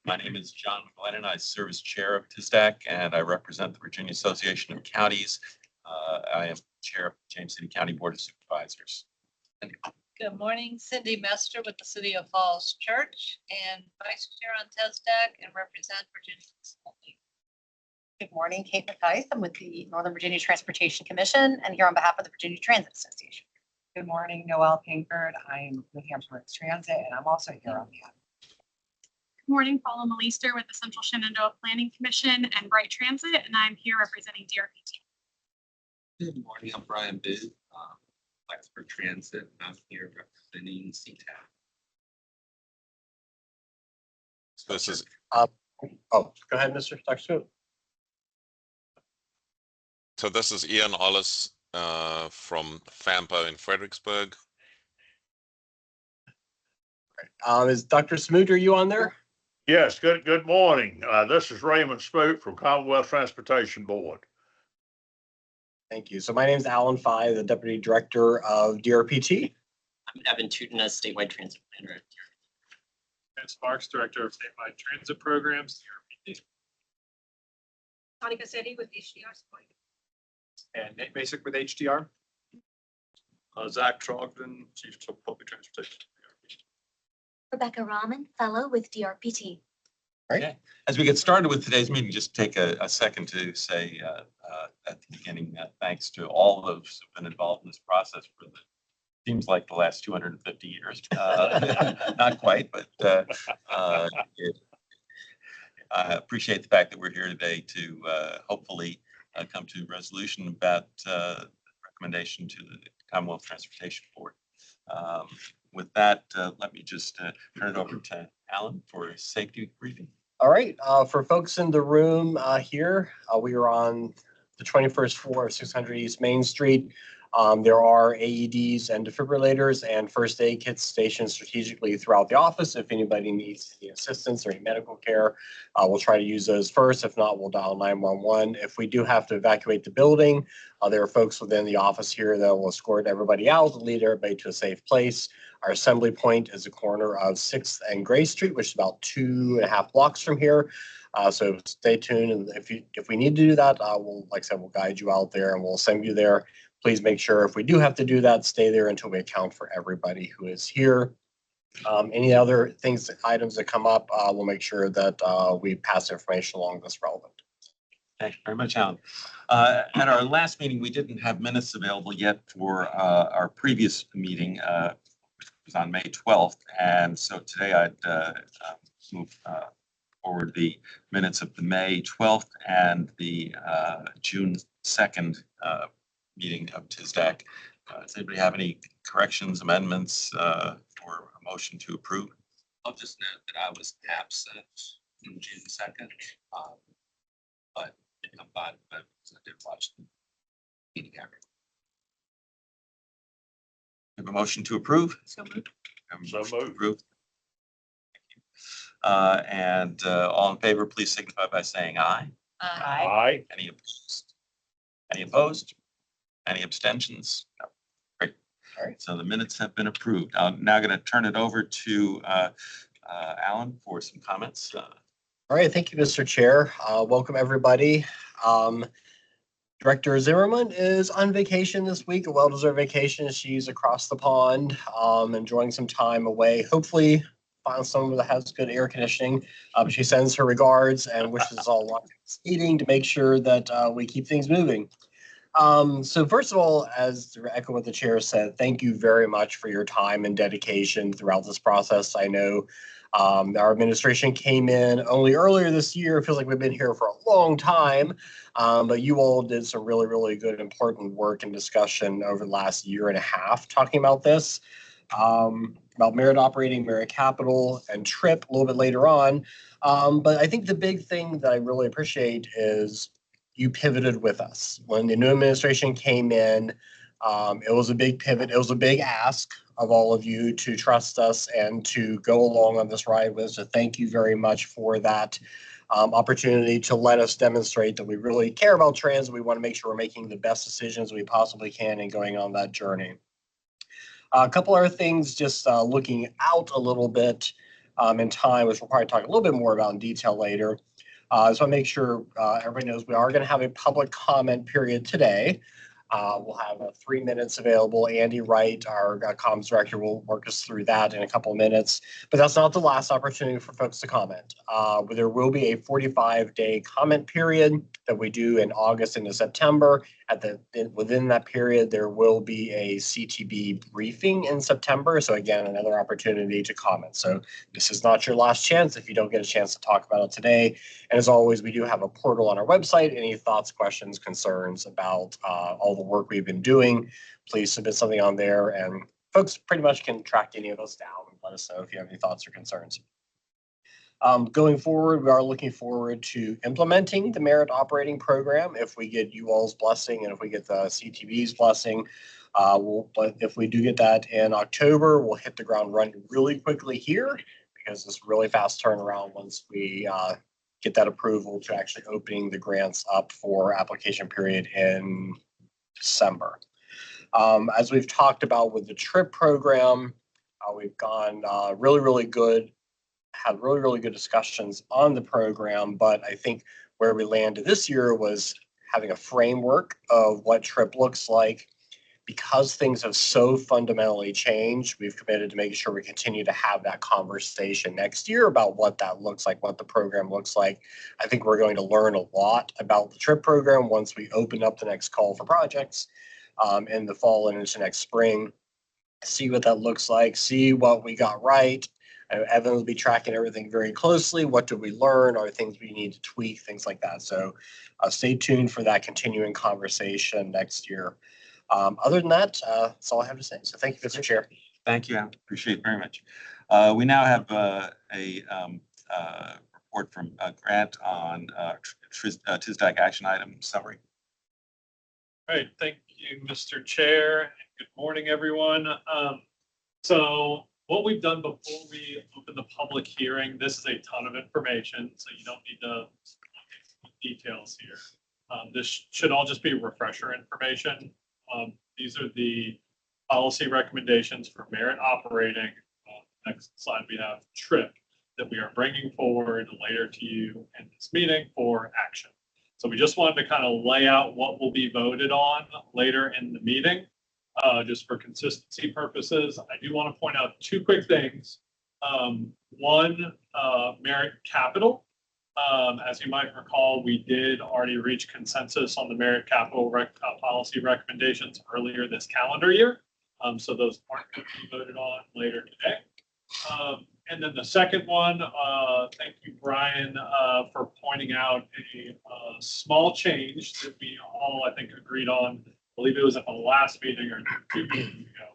My name is John McGlennon. I serve as chair of TSDAC and I represent the Virginia Association of Counties. I am chair of the James City County Board of Supervisors. Good morning, Cindy Mester with the City of Falls Church and vice chair on TSDAC and represent Virginia. Good morning, Kate McKice. I'm with the Northern Virginia Transportation Commission and here on behalf of the Virginia Transit Association. Good morning, Noelle Pinkford. I'm with Hampshire Works Transit and I'm also here on behalf. Good morning, Paula Malister with the Central Shenandoah Planning Commission and Bright Transit, and I'm here representing DRPT. Good morning, I'm Brian Booth, Blacksburg Transit, and I'm here representing CTAC. So this is go ahead, Mr. Dr. Scoop. So this is Ian Hollis from FAMPO in Fredericksburg. Is Dr. Smoot, are you on there? Yes, good morning. This is Raymond Spook from Commonwealth Transportation Board. Thank you. So my name is Alan Fye, the Deputy Director of DRPT. I'm Evan Tootin, Statewide Transit Planner. And Sparks, Director of Statewide Transit Programs, DRPT. Monica Setti with HDR Support. And Nate Basic with HDR. Zach Trogdon, Chief of Public Transportation. Rebecca Rahman, Fellow with DRPT. Okay. As we get started with today's meeting, just take a second to say at the beginning, thanks to all of those who've been involved in this process for the seems like the last 250 years. Not quite, but I appreciate the fact that we're here today to hopefully come to a resolution about recommendation to the Commonwealth Transportation Board. With that, let me just turn it over to Alan for a safety briefing. All right. For folks in the room here, we are on the 21st floor of 600 East Main Street. There are AEDs and defibrillators and first aid kits stationed strategically throughout the office. If anybody needs any assistance or any medical care, we'll try to use those first. If not, we'll dial 911. If we do have to evacuate the building, there are folks within the office here that will escort everybody out, lead everybody to a safe place. Our assembly point is the corner of 6th and Gray Street, which is about 2.5 blocks from here. So stay tuned. And if we need to do that, we'll, like I said, we'll guide you out there and we'll send you there. Please make sure if we do have to do that, stay there until we account for everybody who is here. Any other things, items that come up, we'll make sure that we pass information along that's relevant. Thank you very much, Alan. At our last meeting, we didn't have minutes available yet for our previous meeting, which was on May 12th. And so today I'd move forward the minutes of the May 12th and the June 2nd meeting of TSDAC. Does anybody have any corrections, amendments, or a motion to approve? I'll just note that I was absent on June 2nd, but I'm fine with it because I did watch the meeting after. Have a motion to approve? So moved. So moved. Approved. And all in favor, please signify by saying aye. Aye. Any opposed? Any opposed? Any abstentions? No. Great. All right. So the minutes have been approved. I'm now going to turn it over to Alan for some comments. All right. Thank you, Mr. Chair. Welcome, everybody. Director Zimmerman is on vacation this week, a well-deserved vacation. She's across the pond, enjoying some time away. Hopefully, find someone that has good air conditioning. She sends her regards and wishes us all lots of skating to make sure that we keep things moving. So first of all, as to echo what the chair said, thank you very much for your time and dedication throughout this process. I know our administration came in only earlier this year. It feels like we've been here for a long time, but you all did some really, really good, important work and discussion over the last year and a half talking about this, about merit operating, merit capital, and TRIP a little bit later on. But I think the big thing that I really appreciate is you pivoted with us. When the new administration came in, it was a big pivot. It was a big ask of all of you to trust us and to go along on this ride with us. So thank you very much for that opportunity to let us demonstrate that we really care about transit. We want to make sure we're making the best decisions we possibly can and going on that journey. A couple other things, just looking out a little bit. in time, which we'll probably talk a little bit more about in detail later. So I make sure everybody knows we are going to have a public comment period today. We'll have 3 minutes available. Andy Wright, our comms director, will work us through that in a couple of minutes. But that's not the last opportunity for folks to comment. There will be a 45-day comment period that we do in August into September. Within that period, there will be a CTB briefing in September. So again, another opportunity to comment. So this is not your last chance if you don't get a chance to talk about it today. And as always, we do have a portal on our website. Any thoughts, questions, concerns about all the work we've been doing, please submit something on there. And folks pretty much can track any of those down and let us know if you have any thoughts or concerns. Going forward, we are looking forward to implementing the merit operating program if we get you all's blessing and if we get the CTB's blessing. But if we do get that in October, we'll hit the ground running really quickly here because it's really fast turnaround once we get that approval to actually opening the grants up for application period in December. As we've talked about with the TRIP program, we've gone really good, had really good discussions on the program, but I think where we landed this year was having a framework of what TRIP looks like. Because things have so fundamentally changed, we've committed to making sure we continue to have that conversation next year about what that looks like, what the program looks like. I think we're going to learn a lot about the TRIP program once we open up the next call for projects in the fall and into next spring. See what that looks like, see what we got right. Evan will be tracking everything very closely. What did we learn? Are things we need to tweak? Things like that. So stay tuned for that continuing conversation next year. Other than that, that's all I have to say. So thank you, Mr. Chair. Thank you. I appreciate it very much. We now have a report from Grant on TSDAC action item summary. All right, thank you, Mr. Chair. Good morning, everyone. So what we've done before we open the public hearing, this is a ton of information, so you don't need to details here. This should all just be refresher information. These are the policy recommendations for merit operating. Next slide, we have TRIP that we are bringing forward later to you in this meeting for action. So we just wanted to kind of lay out what will be voted on later in the meeting, just for consistency purposes. I do want to point out two quick things. One, merit capital. As you might recall, we did already reach consensus on the merit capital policy recommendations earlier this calendar year. So those aren't going to be voted on later today. And then the second one, thank you, Brian, for pointing out a small change that we all, I think, agreed on. I believe it was at the last meeting or 2 meetings ago.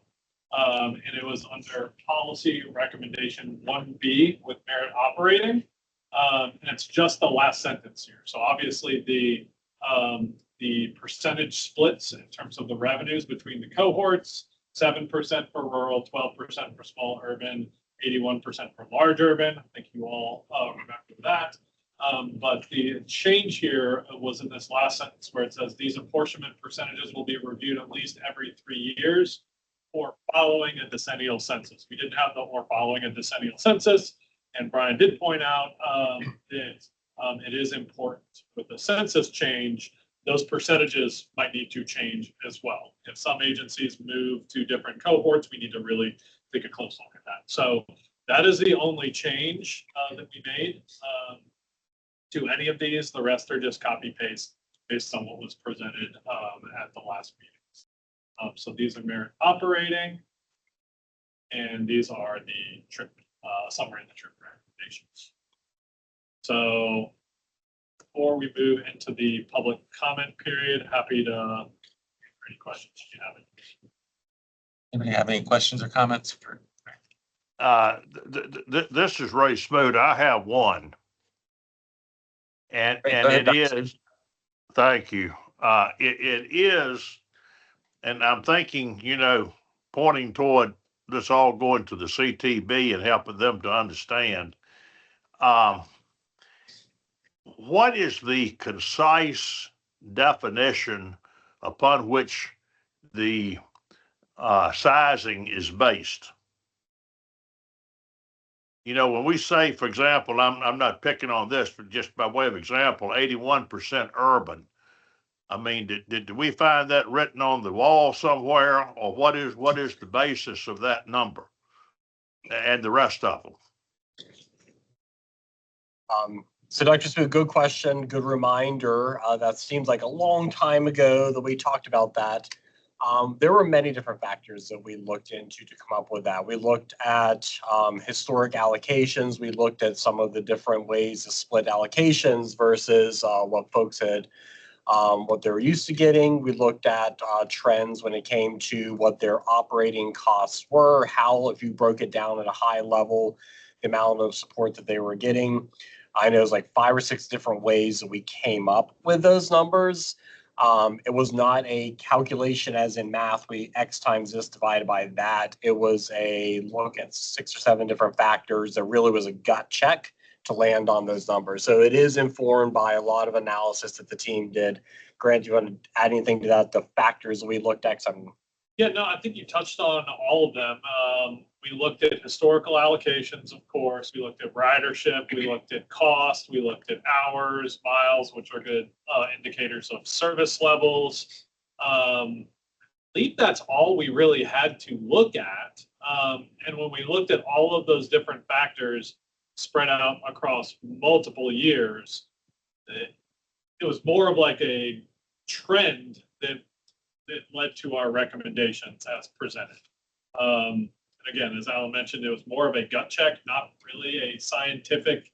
And it was under policy recommendation 1B with merit operating. And it's just the last sentence here. So obviously the percentage splits in terms of the revenues between the cohorts, 7% for rural, 12% for small urban, 81% for large urban. I think you all remember that. But the change here was in this last sentence where it says these apportionment percentages will be reviewed at least every 3 years or following a decennial census. We didn't have the or following a decennial census. And Brian did point out that it is important with the census change, those percentages might need to change as well. If some agencies move to different cohorts, we need to really take a close look at that. So that is the only change that we made to any of these. The rest are just copy paste based on what was presented at the last meeting. So these are merit operating, and these are the TRIP summary of the TRIP recommendations. So before we move into the public comment period, happy to answer any questions if you have any. Anybody have any questions or comments for? This is Ray Smoot. I have one. And it is, thank you. It is, and I'm thinking, pointing toward this all going to the CTB and helping them to understand. What is the concise definition upon which the sizing is based? you know, when we say, for example, I'm not picking on this, but just by way of example, 81% urban. I mean, did we find that written on the wall somewhere, or what is the basis of that number and the rest of them? So Dr. Smoot, good question, good reminder. That seems like a long time ago that we talked about that. There were many different factors that we looked into to come up with that. We looked at historic allocations. We looked at some of the different ways to split allocations versus what folks had, what they were used to getting. We looked at trends when it came to what their operating costs were, how, if you broke it down at a high level, the amount of support that they were getting. I know it was like 5 or 6 different ways that we came up with those numbers. It was not a calculation as in math, we X times this divided by that. It was a look at 6 or 7 different factors. There really was a gut check to land on those numbers. So it is informed by a lot of analysis that the team did. Grant, do you want to add anything to that, the factors that we looked at? Yeah, no, I think you touched on all of them. We looked at historical allocations, of course. We looked at ridership. We looked at cost. We looked at hours, miles, which are good indicators of service levels. I believe that's all we really had to look at. And when we looked at all of those different factors spread out across multiple years, it was more of like a trend that led to our recommendations as presented. And again, as Alan mentioned, it was more of a gut check, not really a scientific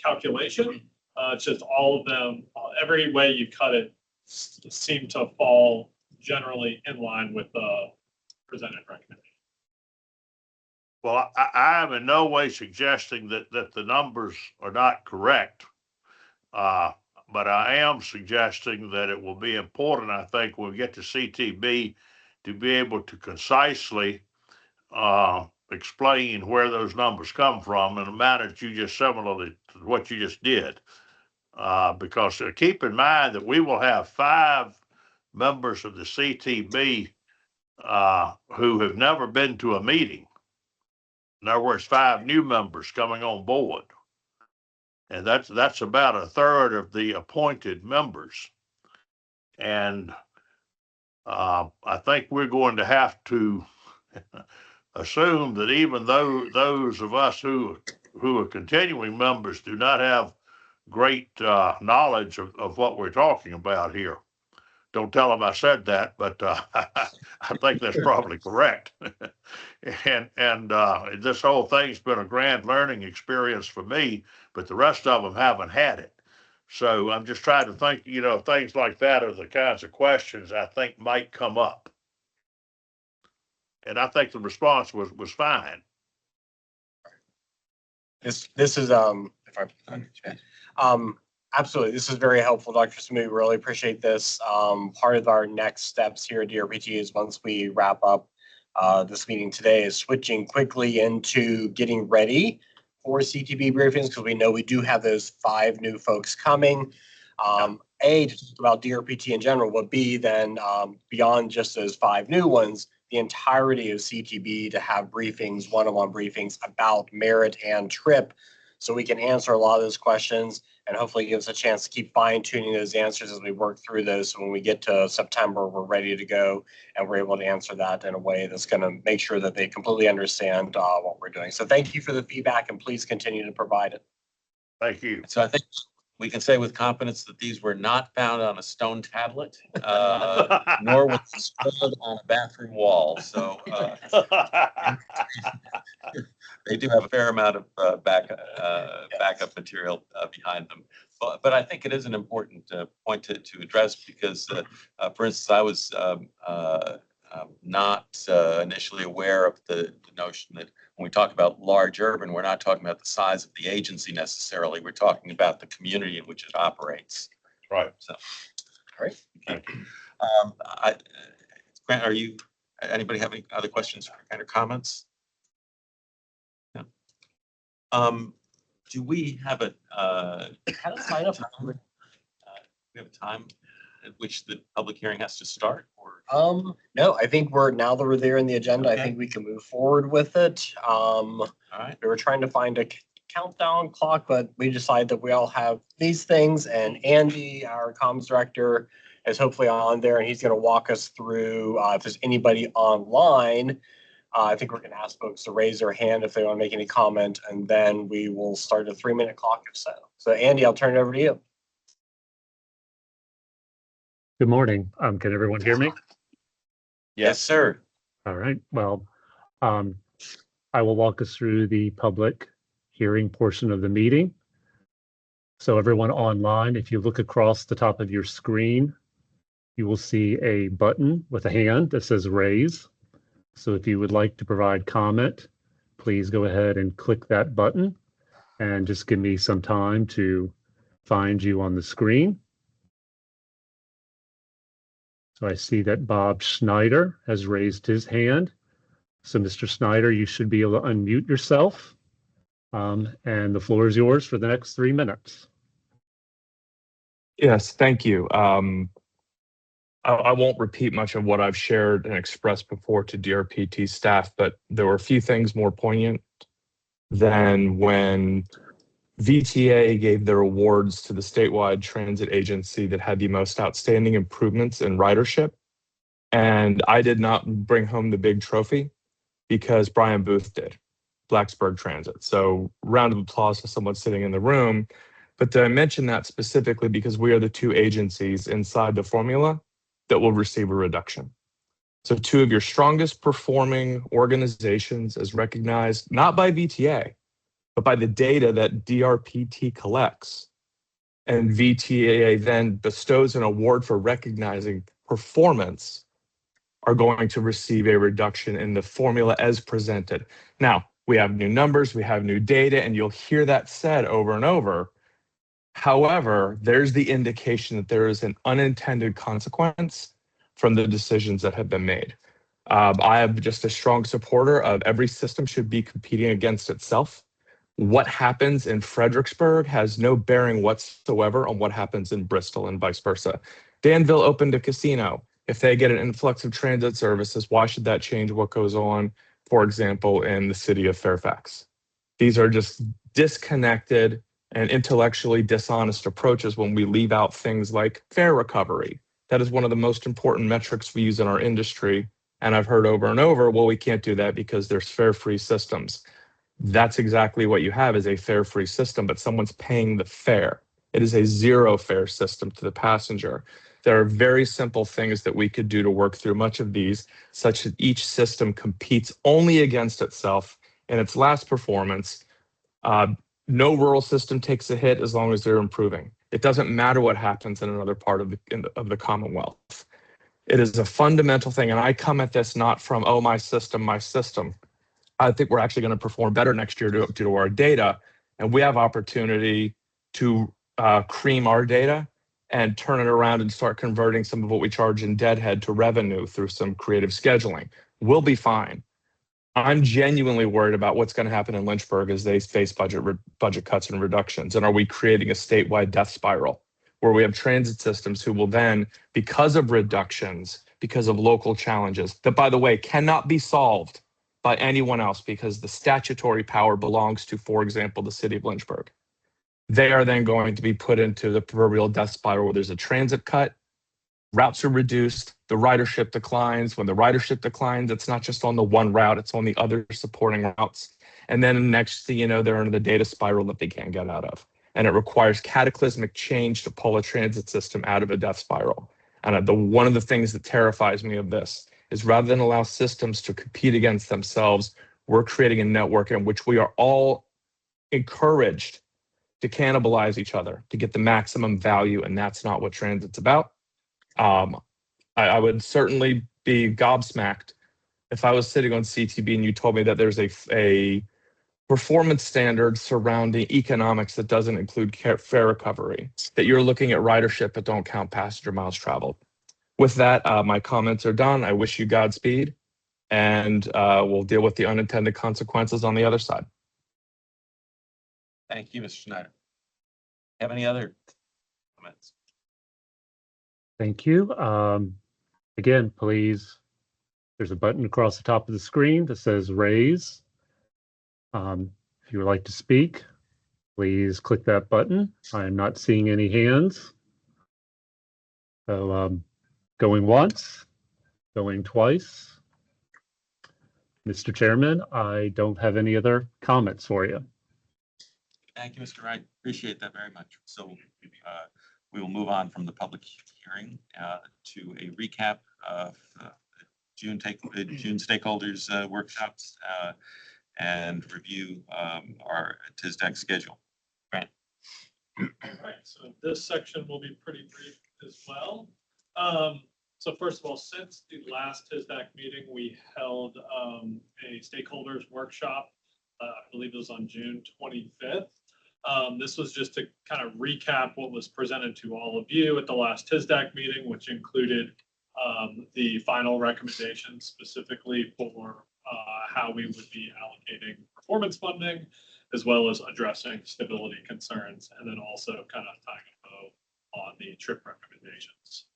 calculation. It's just all of them, every way you cut it seemed to fall generally in line with the presented recommendation. Well, I am in no way suggesting that the numbers are not correct. But I am suggesting that it will be important, I think, when we get to CTB, to be able to concisely explain where those numbers come from in a manner that you just similarly to what you just did. Because keep in mind that we will have 5 members of the CTB who have never been to a meeting. In other words, 5 new members coming on board. And that's about a third of the appointed members. And I think we're going to have to assume that even though those of us who are continuing members do not have great knowledge of what we're talking about here. Don't tell them I said that, but I think that's probably correct. and this whole thing's been a grand learning experience for me, but the rest of them haven't had it. So I'm just trying to think, you know, things like that are the kinds of questions I think might come up. And I think the response was fine. This is absolutely, this is very helpful, Dr. Smoot. Really appreciate this. Part of our next steps here at DRPT is once we wrap up this meeting today is switching quickly into getting ready for CTB briefings, because we know we do have those 5 new folks coming. A, to talk about DRPT in general, but B, then beyond just those 5 new ones, the entirety of CTB to have briefings, one-on-one briefings about merit and trip, so we can answer a lot of those questions and hopefully give us a chance to keep fine-tuning those answers as we work through those. So when we get to September, we're ready to go and we're able to answer that in a way that's going to make sure that they completely understand what we're doing. So thank you for the feedback, and please continue to provide it. Thank you. So I think we can say with confidence that these were not found on a stone tablet, nor was it scrawled on a bathroom wall. So they do have a fair amount of backup material behind them. But I think it is an important point to address, because, for instance, I was not initially aware of the notion that when we talk about large urban, we're not talking about the size of the agency necessarily. We're talking about the community in which it operates. Right. So, all right. Thank you. Grant, anybody have any other questions or comments? No. Do we have a, How to sign up? we have a time? at which the public hearing has to start, or? No, I think now that we're there in the agenda, I Okay. think we can move forward with it. All right. We were trying to find a countdown clock, but we decided that we all have these things, and Andy, our comms director, is hopefully on there, and he's going to walk us through, if there's anybody online. I think we're going to ask folks to raise their hand if they want to make any comment, and then we will start a 3-minute clock if so. So Andy, I'll turn it over to you. Good morning. Can everyone hear me? Yes, sir. All right. Well, I will walk us through the public hearing portion of the meeting. So everyone online, if you look across the top of your screen, you will see a button with a hand that says raise. So if you would like to provide comment, please go ahead and click that button and just give me some time to find you on the screen. So I see that Bob Schneider has raised his hand. So Mr. Snyder, you should be able to unmute yourself. And the floor is yours for the next 3 minutes. Yes, thank you. I won't repeat much of what I've shared and expressed before to DRPT staff, but there were a few things more poignant than when VTA gave their awards to the statewide transit agency that had the most outstanding improvements in ridership. And I did not bring home the big trophy because Brian Booth did, Blacksburg Transit. So round of applause to someone sitting in the room. But I mention that specifically because we are the two agencies inside the formula that will receive a reduction. So two of your strongest performing organizations as recognized, not by VTA, but by the data that DRPT collects. And VTA then bestows an award for recognizing performance are going to receive a reduction in the formula as presented. Now, we have new numbers, we have new data, and you'll hear that said over and over. However, there's the indication that there is an unintended consequence from the decisions that have been made. I am just a strong supporter of every system should be competing against itself. What happens in Fredericksburg has no bearing whatsoever on what happens in Bristol and vice versa. Danville opened a casino. If they get an influx of transit services, why should that change what goes on, for example, in the city of Fairfax? These are just disconnected and intellectually dishonest approaches when we leave out things like fare recovery. That is one of the most important metrics we use in our industry. And I've heard over and over, well, we can't do that because there's fare-free systems. That's exactly what you have is a fare-free system, but someone's paying the fare. It is a zero fare system to the passenger. There are very simple things that we could do to work through much of these, such that each system competes only against itself in its last performance. No rural system takes a hit as long as they're improving. It doesn't matter what happens in another part of the Commonwealth. It is a fundamental thing, and I come at this not from, oh, my system, my system. I think we're actually going to perform better next year due to our data, and we have opportunity to cream our data and turn it around and start converting some of what we charge in deadhead to revenue through some creative scheduling. We'll be fine. I'm genuinely worried about what's going to happen in Lynchburg as they face budget cuts and reductions. And are we creating a statewide death spiral where we have transit systems who will then, because of reductions, because of local challenges, that, by the way, cannot be solved by anyone else because the statutory power belongs to, for example, the city of Lynchburg. They are then going to be put into the proverbial death spiral where there's a transit cut, routes are reduced, the ridership declines. When the ridership declines, it's not just on the one route, it's on the other supporting routes. And then next thing you know, they're in the data spiral that they can't get out of. And it requires cataclysmic change to pull a transit system out of a death spiral. And one of the things that terrifies me of this is rather than allow systems to compete against themselves, we're creating a network in which we are all encouraged to cannibalize each other to get the maximum value. And that's not what transit's about. I would certainly be gobsmacked if I was sitting on CTB and you told me that there's a performance standard surrounding economics that doesn't include fare recovery, that you're looking at ridership but don't count passenger miles traveled. With that, my comments are done. I wish you Godspeed, and we'll deal with the unintended consequences on the other side. Thank you, Mr. Schneider. Have any other comments? Thank you. Again, please, there's a button across the top of the screen that says raise. If you would like to speak, please click that button. I am not seeing any hands. So going once, going twice. Mr. Chairman, I don't have any other comments for you. Thank you, Mr. Wright. Appreciate that very much. So we will move on from the public hearing to a recap of June stakeholders workshops and review our TSDAC schedule. Grant. All right, so this section will be pretty brief as well. So first of all, since the last TSDAC meeting, we held a stakeholders workshop. I believe it was on June 25th. This was just to kind of recap what was presented to all of you at the last TSDAC meeting, which included the final recommendations specifically for how we would be allocating performance funding, as well as addressing stability concerns, and then also kind of tying a bow on the trip recommendations.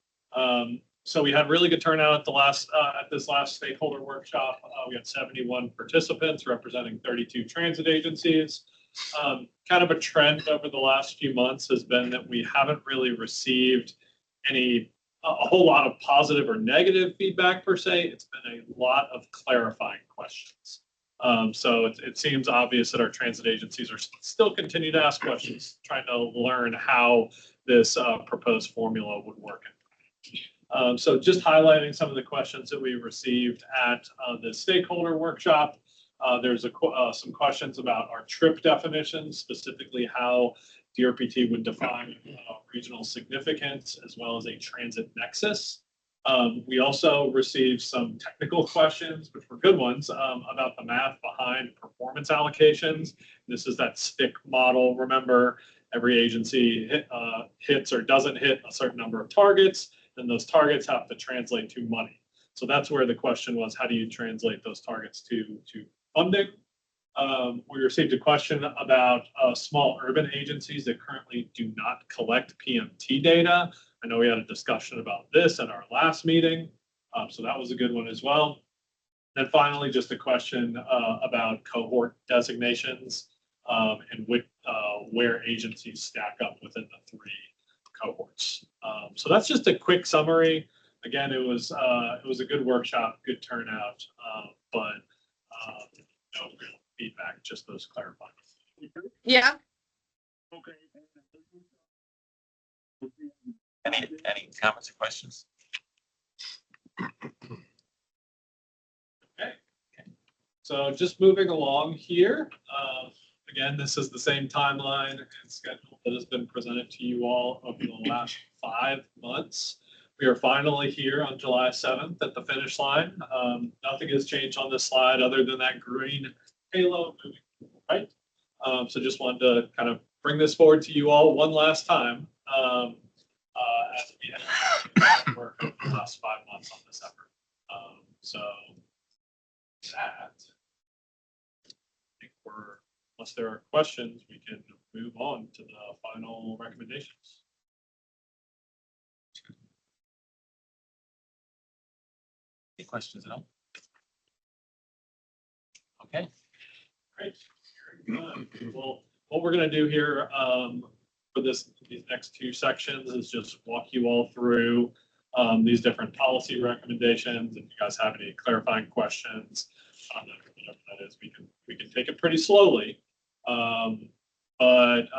So we had really good turnout at this last stakeholder workshop. We had 71 participants representing 32 transit agencies. Kind of a trend over the last few months has been that we haven't really received a whole lot of positive or negative feedback per se. It's been a lot of clarifying questions. So it seems obvious that our transit agencies are still continue to ask questions, trying to learn how this proposed formula would work. So just highlighting some of the questions that we received at the stakeholder workshop. There's some questions about our trip definitions, specifically how DRPT would define regional significance as well as a transit nexus. We also received some technical questions, which were good ones, about the math behind performance allocations. This is that stick model. Remember, every agency hits or doesn't hit a certain number of targets, and those targets have to translate to money. So that's where the question was, how do you translate those targets to funding? We received a question about small urban agencies that currently do not collect PMT data. I know we had a discussion about this at our last meeting, so that was a good one as well. And finally, just a question about cohort designations and where agencies stack up within the three cohorts. So that's just a quick summary. Again, it was a good workshop, good turnout, but no real feedback, just those clarifying. Yeah. Any comments or questions? Okay. So just moving along here. Again, this is the same timeline and schedule that has been presented to you all over the last 5 months. We are finally here on July 7th at the finish line. Nothing has changed on this slide other than that green halo moving right. So just wanted to kind of bring this forward to you all one last time as we have worked over the last 5 months on this effort. So that, I think unless there are questions, we can move on to the final recommendations. Any questions at all? Okay. Great. Well, what we're going to do here for these next 2 sections is just walk you all through these different policy recommendations. If you guys have any clarifying questions, whatever that is, we can take it pretty slowly. But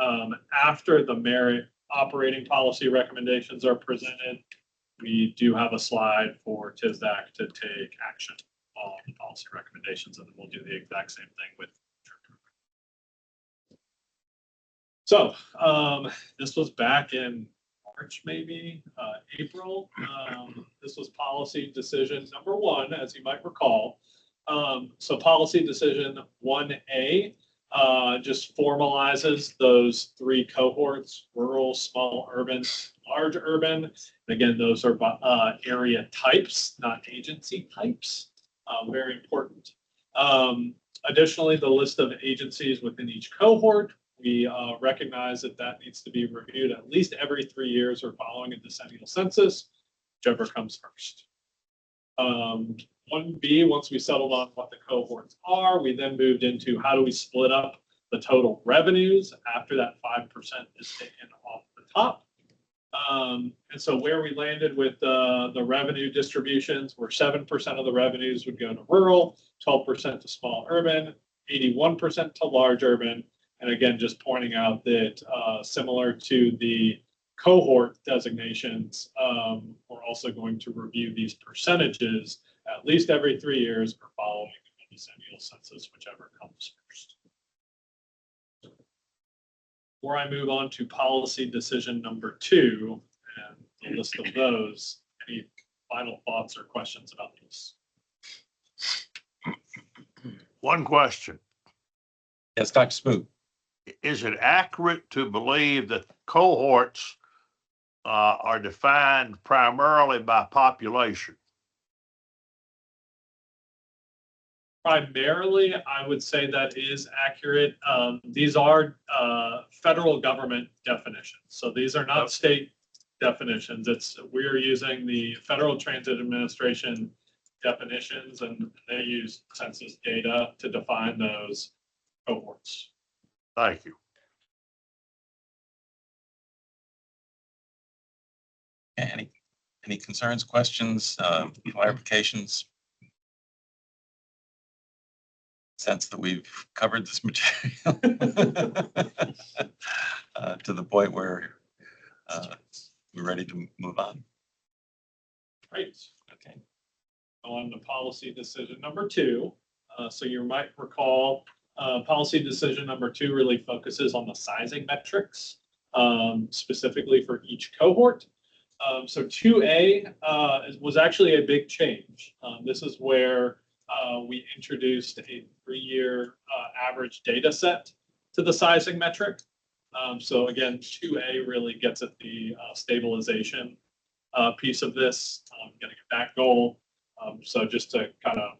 after the merit operating policy recommendations are presented, we do have a slide for TSDAC to take action on the policy recommendations, and then we'll do the exact same thing with. So this was back in March, maybe April. This was policy decision number 1, as you might recall. So policy decision 1A just formalizes those 3 cohorts: rural, small urban, large urban. And again, those are area types, not agency types. Very important. Additionally, the list of agencies within each cohort We recognize that that needs to be reviewed at least every 3 years or following a decennial census, whichever comes first. 1B, once we settled on what the cohorts are, we then moved into how do we split up the total revenues after that 5% is taken off the top. And so where we landed with the revenue distributions were 7% of the revenues would go to rural, 12% to small urban, 81% to large urban. And again, just pointing out that similar to the cohort designations, we're also going to review these percentages at least every 3 years or following the decennial census, whichever comes first. Before I move on to policy decision number 2 and the list of those, any final thoughts or questions about these? One question. Yes, Dr. Smoot. Is it accurate to believe that cohorts are defined primarily by population? Primarily, I would say that is accurate. These are federal government definitions. So these are not state definitions. We are using the Federal Transit Administration definitions, and they use census data to define those cohorts. Thank you. Any concerns, questions, clarifications? Sense that we've covered this material to the point where we're ready to move on. Great. Okay. On to policy decision number 2. So you might recall policy decision number 2 really focuses on the sizing metrics, specifically for each cohort. So 2A was actually a big change. This is where we introduced a 3-year average data set to the sizing metric. So again, 2A really gets at the stabilization piece of this, getting at that goal. So just to kind of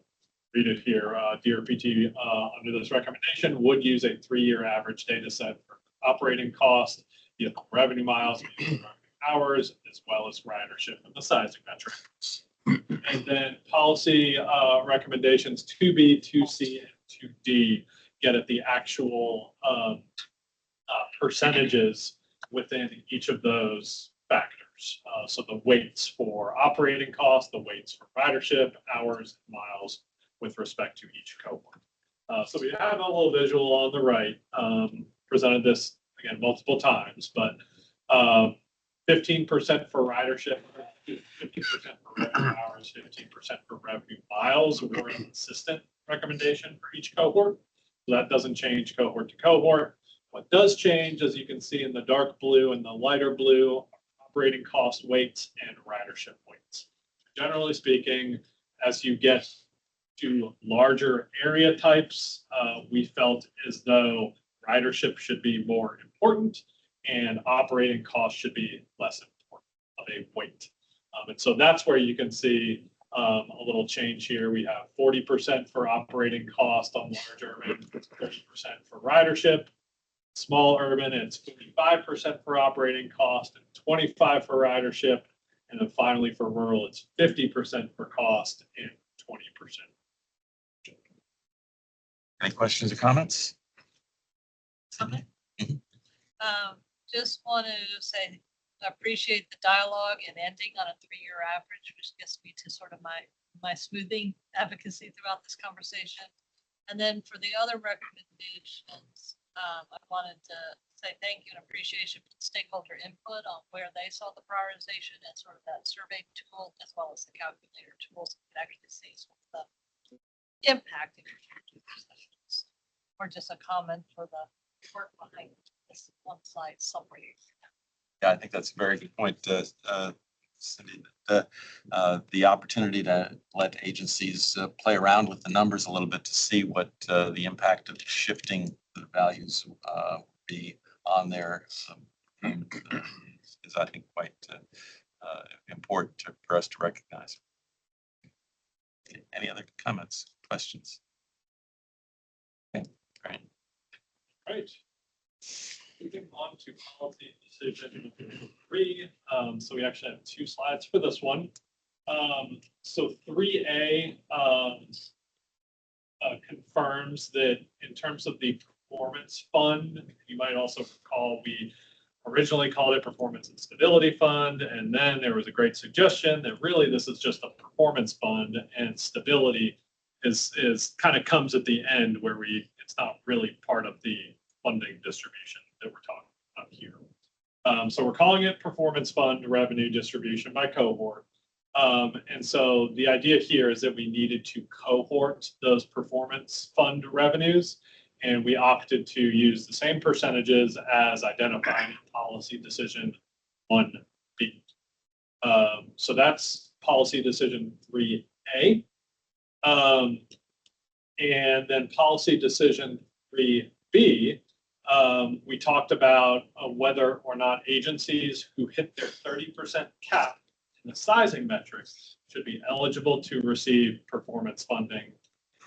read it here, DRPT under this recommendation would use a 3-year average data set for operating cost, vehicle revenue miles, hours, as well as ridership and the sizing metric. And then policy recommendations 2B, 2C, and 2D get at the actual percentages within each of those factors. So the weights for operating costs, the weights for ridership, hours, and miles with respect to each cohort. So we have a little visual on the right, presented this again multiple times, but 15% for ridership, 50% for revenue hours, 15% for revenue miles were a consistent recommendation for each cohort. So that doesn't change cohort to cohort. What does change, as you can see in the dark blue and the lighter blue, operating cost weights and ridership weights. Generally speaking, as you get to larger area types, we felt as though ridership should be more important and operating costs should be less important of a weight. And so that's where you can see a little change here. We have 40% for operating cost on large urban, 30% for ridership. Small urban, it's 55% for operating cost and 25% for ridership. And then finally for rural, it's 50% for cost and 20%. Any questions or comments? Just want to say, I appreciate the dialogue and ending on a 3-year average, which gets me to sort of my smoothing advocacy throughout this conversation. And then for the other recommendations, I wanted to say thank you and appreciation for the stakeholder input on where they saw the prioritization and sort of that survey tool, as well as the calculator tools to actually see sort of the impact of your sessions. Or just a comment for the work behind this one slide summary. Yeah, I think that's a very good point, Cindy. The opportunity to let agencies play around with the numbers a little bit to see what the impact of shifting the values would be on there is, I think, quite important for us to recognize. Any other comments, questions? Okay, great. Right. Moving on to policy decision 3. So we actually have 2 slides for this one. So 3A confirms that in terms of the performance fund, you might also recall we originally called it Performance and Stability Fund, and then there was a great suggestion that really this is just a performance fund, and stability is kind of comes at the end where it's not really part of the funding distribution that we're talking about here. So we're calling it Performance Fund Revenue Distribution by Cohort. And so the idea here is that we needed to cohort those performance fund revenues, and we opted to use the same percentages as identified in policy decision 1B. So that's policy decision 3A. And then policy decision 3B, we talked about whether or not agencies who hit their 30% cap in the sizing metrics should be eligible to receive performance funding.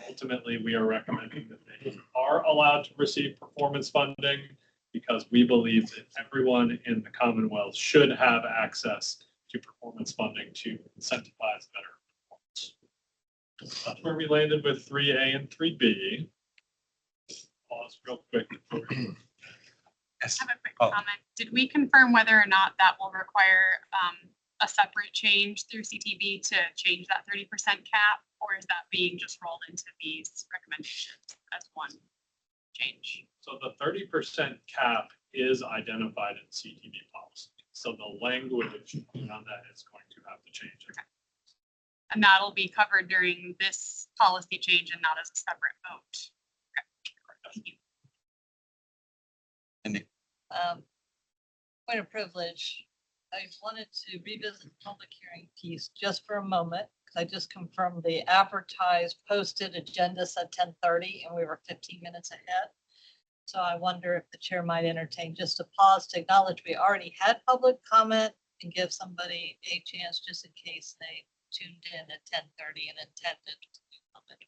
Ultimately, we are recommending that they are allowed to receive performance funding because we believe that everyone in the Commonwealth should have access to performance funding to incentivize better performance. That's where we landed with 3A and 3B. Pause real quick. I have a quick comment. Did we confirm whether or not that will require a separate change through CTB to change that 30% cap, or is that being just rolled into these recommendations as one change? So the 30% cap is identified in CTB policy. So the language around that is going to have to change. Okay. And that'll be covered during this policy change and not as a separate vote. Okay. Thank you. Point of privilege. I wanted to revisit the public hearing piece just for a moment, because I just confirmed the advertised posted agenda said 10:30 and we were 15 minutes ahead. So I wonder if the chair might entertain just a pause to acknowledge we already had public comment and give somebody a chance just in case they tuned in at 10:30 and intended to comment.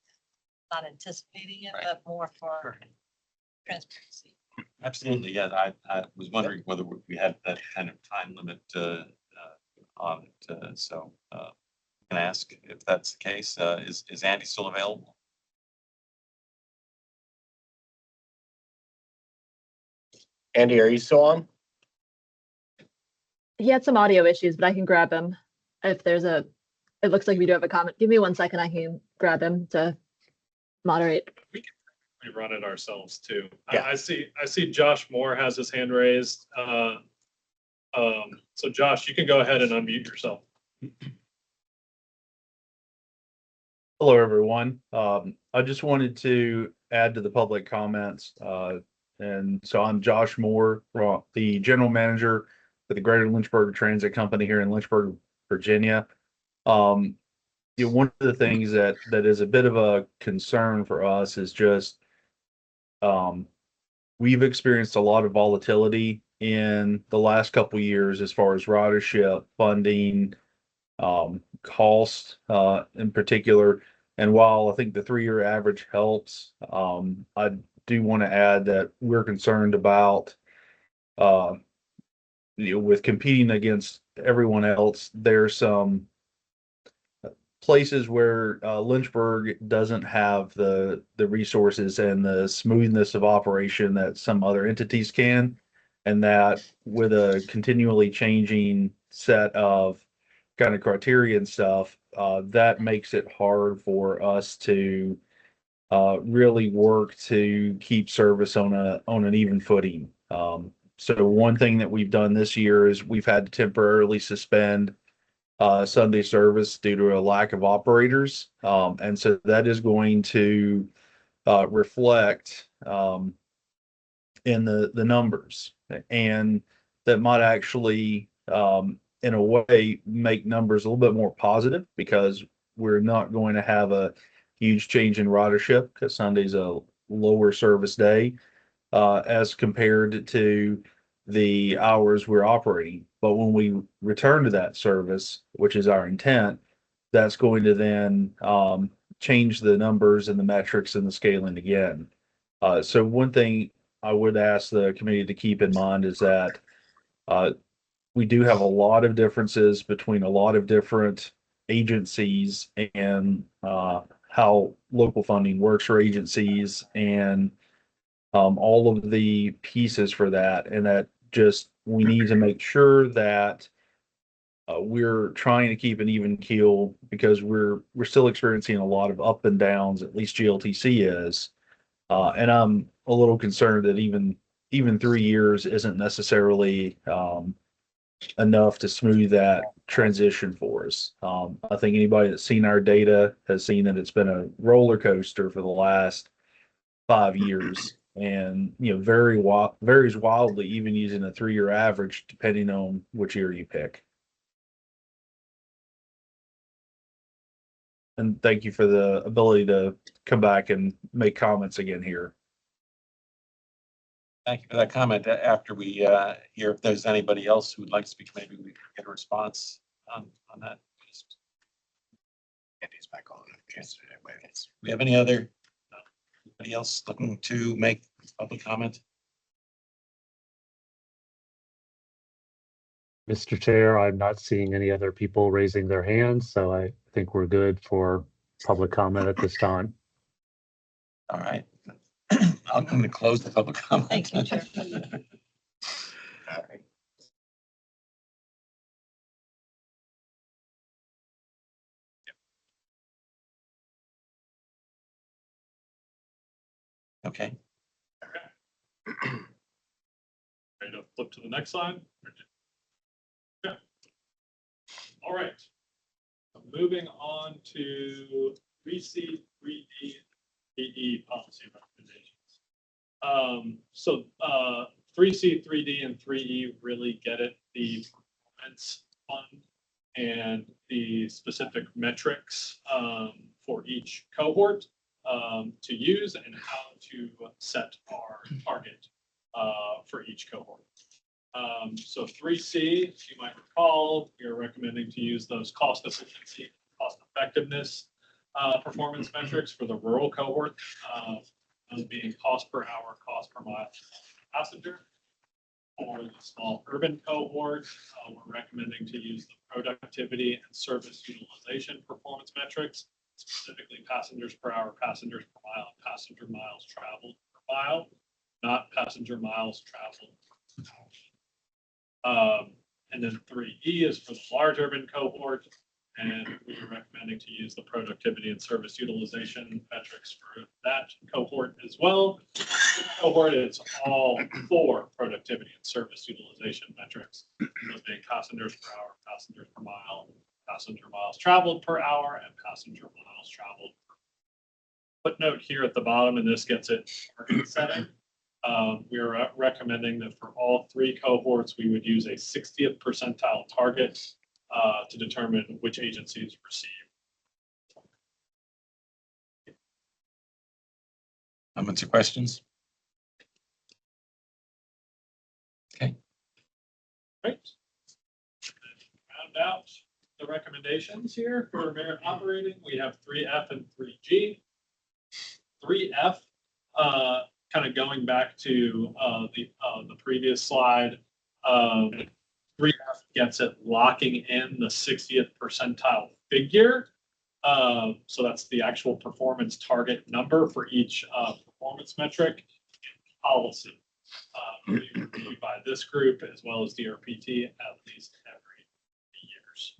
Not anticipating it, but more for transparency. Absolutely, yeah. I was wondering whether we had that kind of time limit on it. So can I ask if that's the case? Is Andy still available? Andy, are you still on? He had some audio issues, but I can grab him if there's it looks like we do have a comment. Give me 1 second. I can grab him to moderate. We run it ourselves too. Yeah. I see Josh Moore has his hand raised. So Josh, you can go ahead and unmute yourself. Hello, everyone. I just wanted to add to the public comments. And so I'm Josh Moore, the general manager for the Greater Lynchburg Transit Company here in Lynchburg, Virginia. One of the things that is a bit of a concern for us is just we've experienced a lot of volatility in the last couple of years as far as ridership, funding, cost in particular. And while I think the 3-year average helps, I do want to add that we're concerned about with competing against everyone else. There's some places where Lynchburg doesn't have the resources and the smoothness of operation that some other entities can, and that with a continually changing set of kind of criteria and stuff, that makes it hard for us to really work to keep service on an even footing. So one thing that we've done this year is we've had to temporarily suspend Sunday service due to a lack of operators. And so that is going to reflect in the numbers, and that might actually in a way make numbers a little bit more positive, because we're not going to have a huge change in ridership because Sunday's a lower service day as compared to the hours we're operating. But when we return to that service, which is our intent, that's going to then change the numbers and the metrics and the scaling again. So one thing I would ask the committee to keep in mind is that we do have a lot of differences between a lot of different agencies and how local funding works for agencies and all of the pieces for that. And that just, we need to make sure that we're trying to keep an even keel because we're still experiencing a lot of up and downs, at least GLTC is. And I'm a little concerned that even 3 years isn't necessarily enough to smooth that transition for us. I think anybody that's seen our data has seen that it's been a roller coaster for the last 5 years, and varies wildly, even using a 3-year average, depending on which year you pick. And thank you for the ability to come back and make comments again here. Thank you for that comment. After we hear if there's anybody else who would like to speak, maybe we can get a response on that. Andy's back on. We have anybody else looking to make public comment? Mr. Chair, I'm not seeing any other people raising their hands, so I think we're good for public comment at this time. All right. I'm going to close the public comment. Thank you, Chair. All right. Okay. Ready to flip to the next slide? Yeah. All right. So moving on to 3C, 3D, DE policy recommendations. 3C, 3D, and 3E really get it. The performance fund and the specific metrics for each cohort to use and how to set our target for each cohort. So 3C, as you might recall, we are recommending to use those cost efficiency, cost effectiveness performance metrics for the rural cohort, those being cost per hour, cost per mile, passenger. For the small urban cohort, we're recommending to use the productivity and service utilization performance metrics, specifically passengers per hour, passengers per mile, and passenger miles traveled per mile, not passenger miles traveled per hour. And then 3E is for the large urban cohort, and we are recommending to use the productivity and service utilization metrics for that cohort as well. Cohort, it's all 4 productivity and service utilization metrics, those being passengers per hour, passengers per mile, passenger miles traveled per hour, and passenger miles traveled. Footnote here at the bottom, and this gets it target setting. We are recommending that for all 3 cohorts, we would use a 60th percentile target to determine which agencies receive. Comments or questions? Okay. Right. Round out the recommendations here for merit operating. We have 3F and 3G. 3F, kind of going back to the previous slide, 3F gets it locking in the 60th percentile figure. So that's the actual performance target number for each performance metric policy reviewed by this group as well as DRPT at least every years.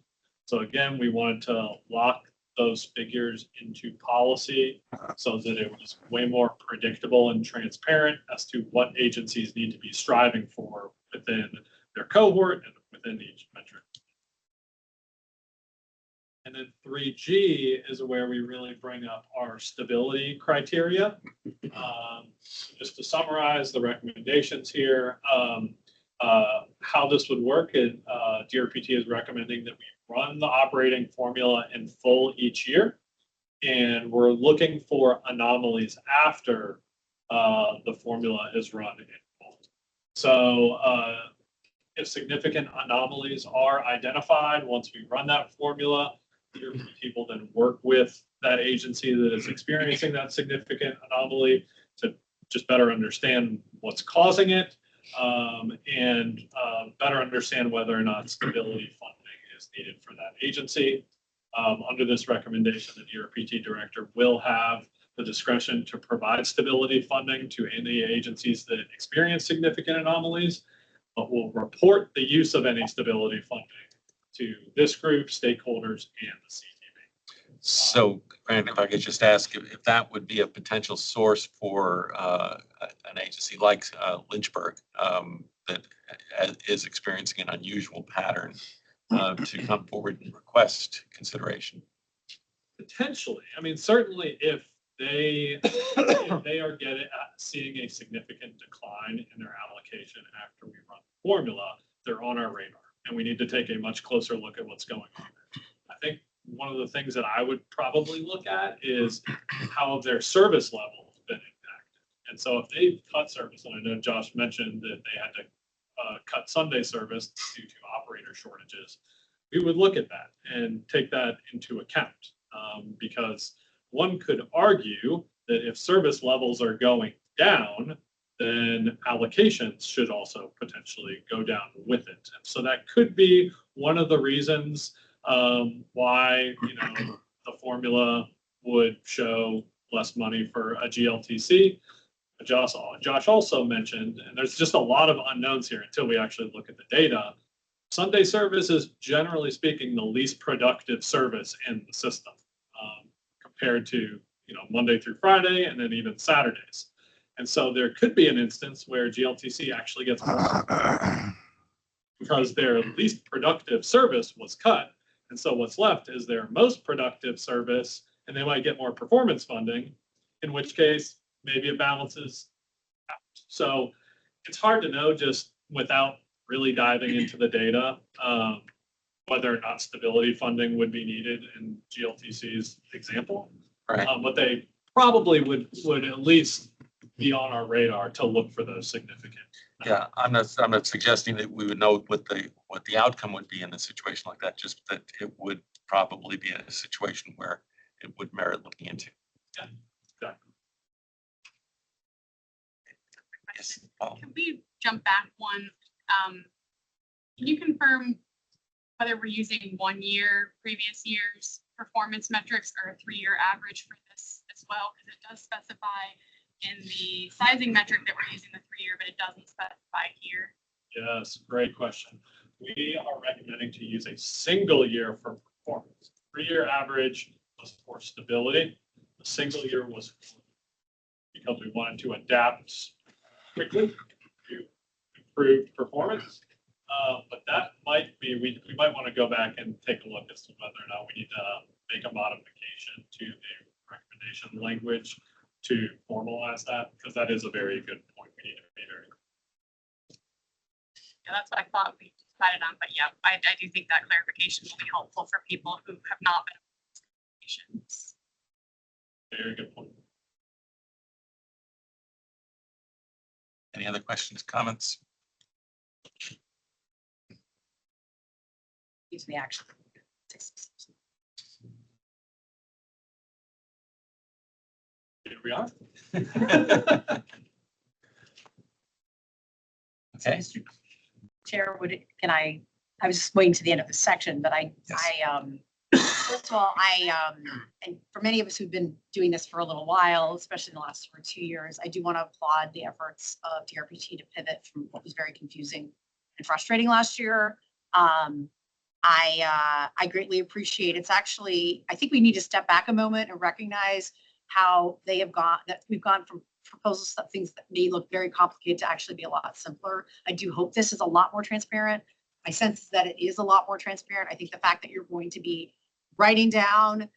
So again, we wanted to lock those figures into policy so that it was way more predictable and transparent as to what agencies need to be striving for within their cohort and within each metric. And then 3G is where we really bring up our stability criteria. Just to summarize the recommendations here, how this would work, DRPT is recommending that we run the operating formula in full each year, and we're looking for anomalies after the formula is run in full. So if significant anomalies are identified once we run that formula, DRPT will then work with that agency that is experiencing that significant anomaly to just better understand what's causing it, and better understand whether or not stability funding is needed for that agency. Under this recommendation, the DRPT director will have the discretion to provide stability funding to any agencies that experience significant anomalies, but will report the use of any stability funding to this group, stakeholders, and the CTB. So, Grant, if I could just ask if that would be a potential source for an agency like Lynchburg that is experiencing an unusual pattern to come forward and request consideration. Potentially, I mean, certainly if they are seeing a significant decline in their allocation after we run the formula, they're on our radar, and we need to take a much closer look at what's going on there. I think one of the things that I would probably look at is how have their service levels been impacted. And so if they've cut service, and I know Josh mentioned that they had to cut Sunday service due to operator shortages, we would look at that and take that into account, because one could argue that if service levels are going down, then allocations should also potentially go down with it. And so that could be one of the reasons why the formula would show less money for a GLTC. Josh also mentioned, and there's just a lot of unknowns here until we actually look at the data. Sunday service is, generally speaking, the least productive service in the system, compared to Monday through Friday and then even Saturdays. And so there could be an instance where GLTC actually gets more because their least productive service was cut. And so what's left is their most productive service, and they might get more performance funding, in which case maybe it balances out. So it's hard to know just without really diving into the data, whether or not stability funding would be needed in GLTC's example. Right. But they probably would at least be on our radar to look for those significant. Yeah, I'm not suggesting that we would know what the outcome would be in a situation like that, just that it would probably be a situation where it would merit looking into. Yeah, exactly. Yes. Can we jump back one? Can you confirm whether we're using 1 year, previous year's performance metrics or a 3-year average for this as well? Because it does specify in the sizing metric that we're using the 3-year, but it doesn't specify here. Yes, great question. We are recommending to use a single year for performance. 3-year average was for stability. The single year was because we wanted to adapt quickly to improved performance. But that might be, we might want to go back and take a look as to whether or not we need to make a modification to the recommendation language to formalize that, because that is a very good point. We need to be very. Yeah, that's what I thought we decided on, but yeah, I do think that clarification will be helpful for people who have not been. Very good point. Any other questions, comments? Use me actually. Here we are. Okay. Chair, I was just waiting to the end of the section, but first of all, and for many of us who've been doing this for a little while, especially in the last 2 years, I do want to applaud the efforts of DRPT to pivot from what was very confusing and frustrating last year. I greatly appreciate it's actually, I think we need to step back a moment and recognize how we've gone from proposals, things that may look very complicated to actually be a lot simpler. I do hope this is a lot more transparent. My sense is that it is a lot more transparent. I think the fact that you're going to be writing down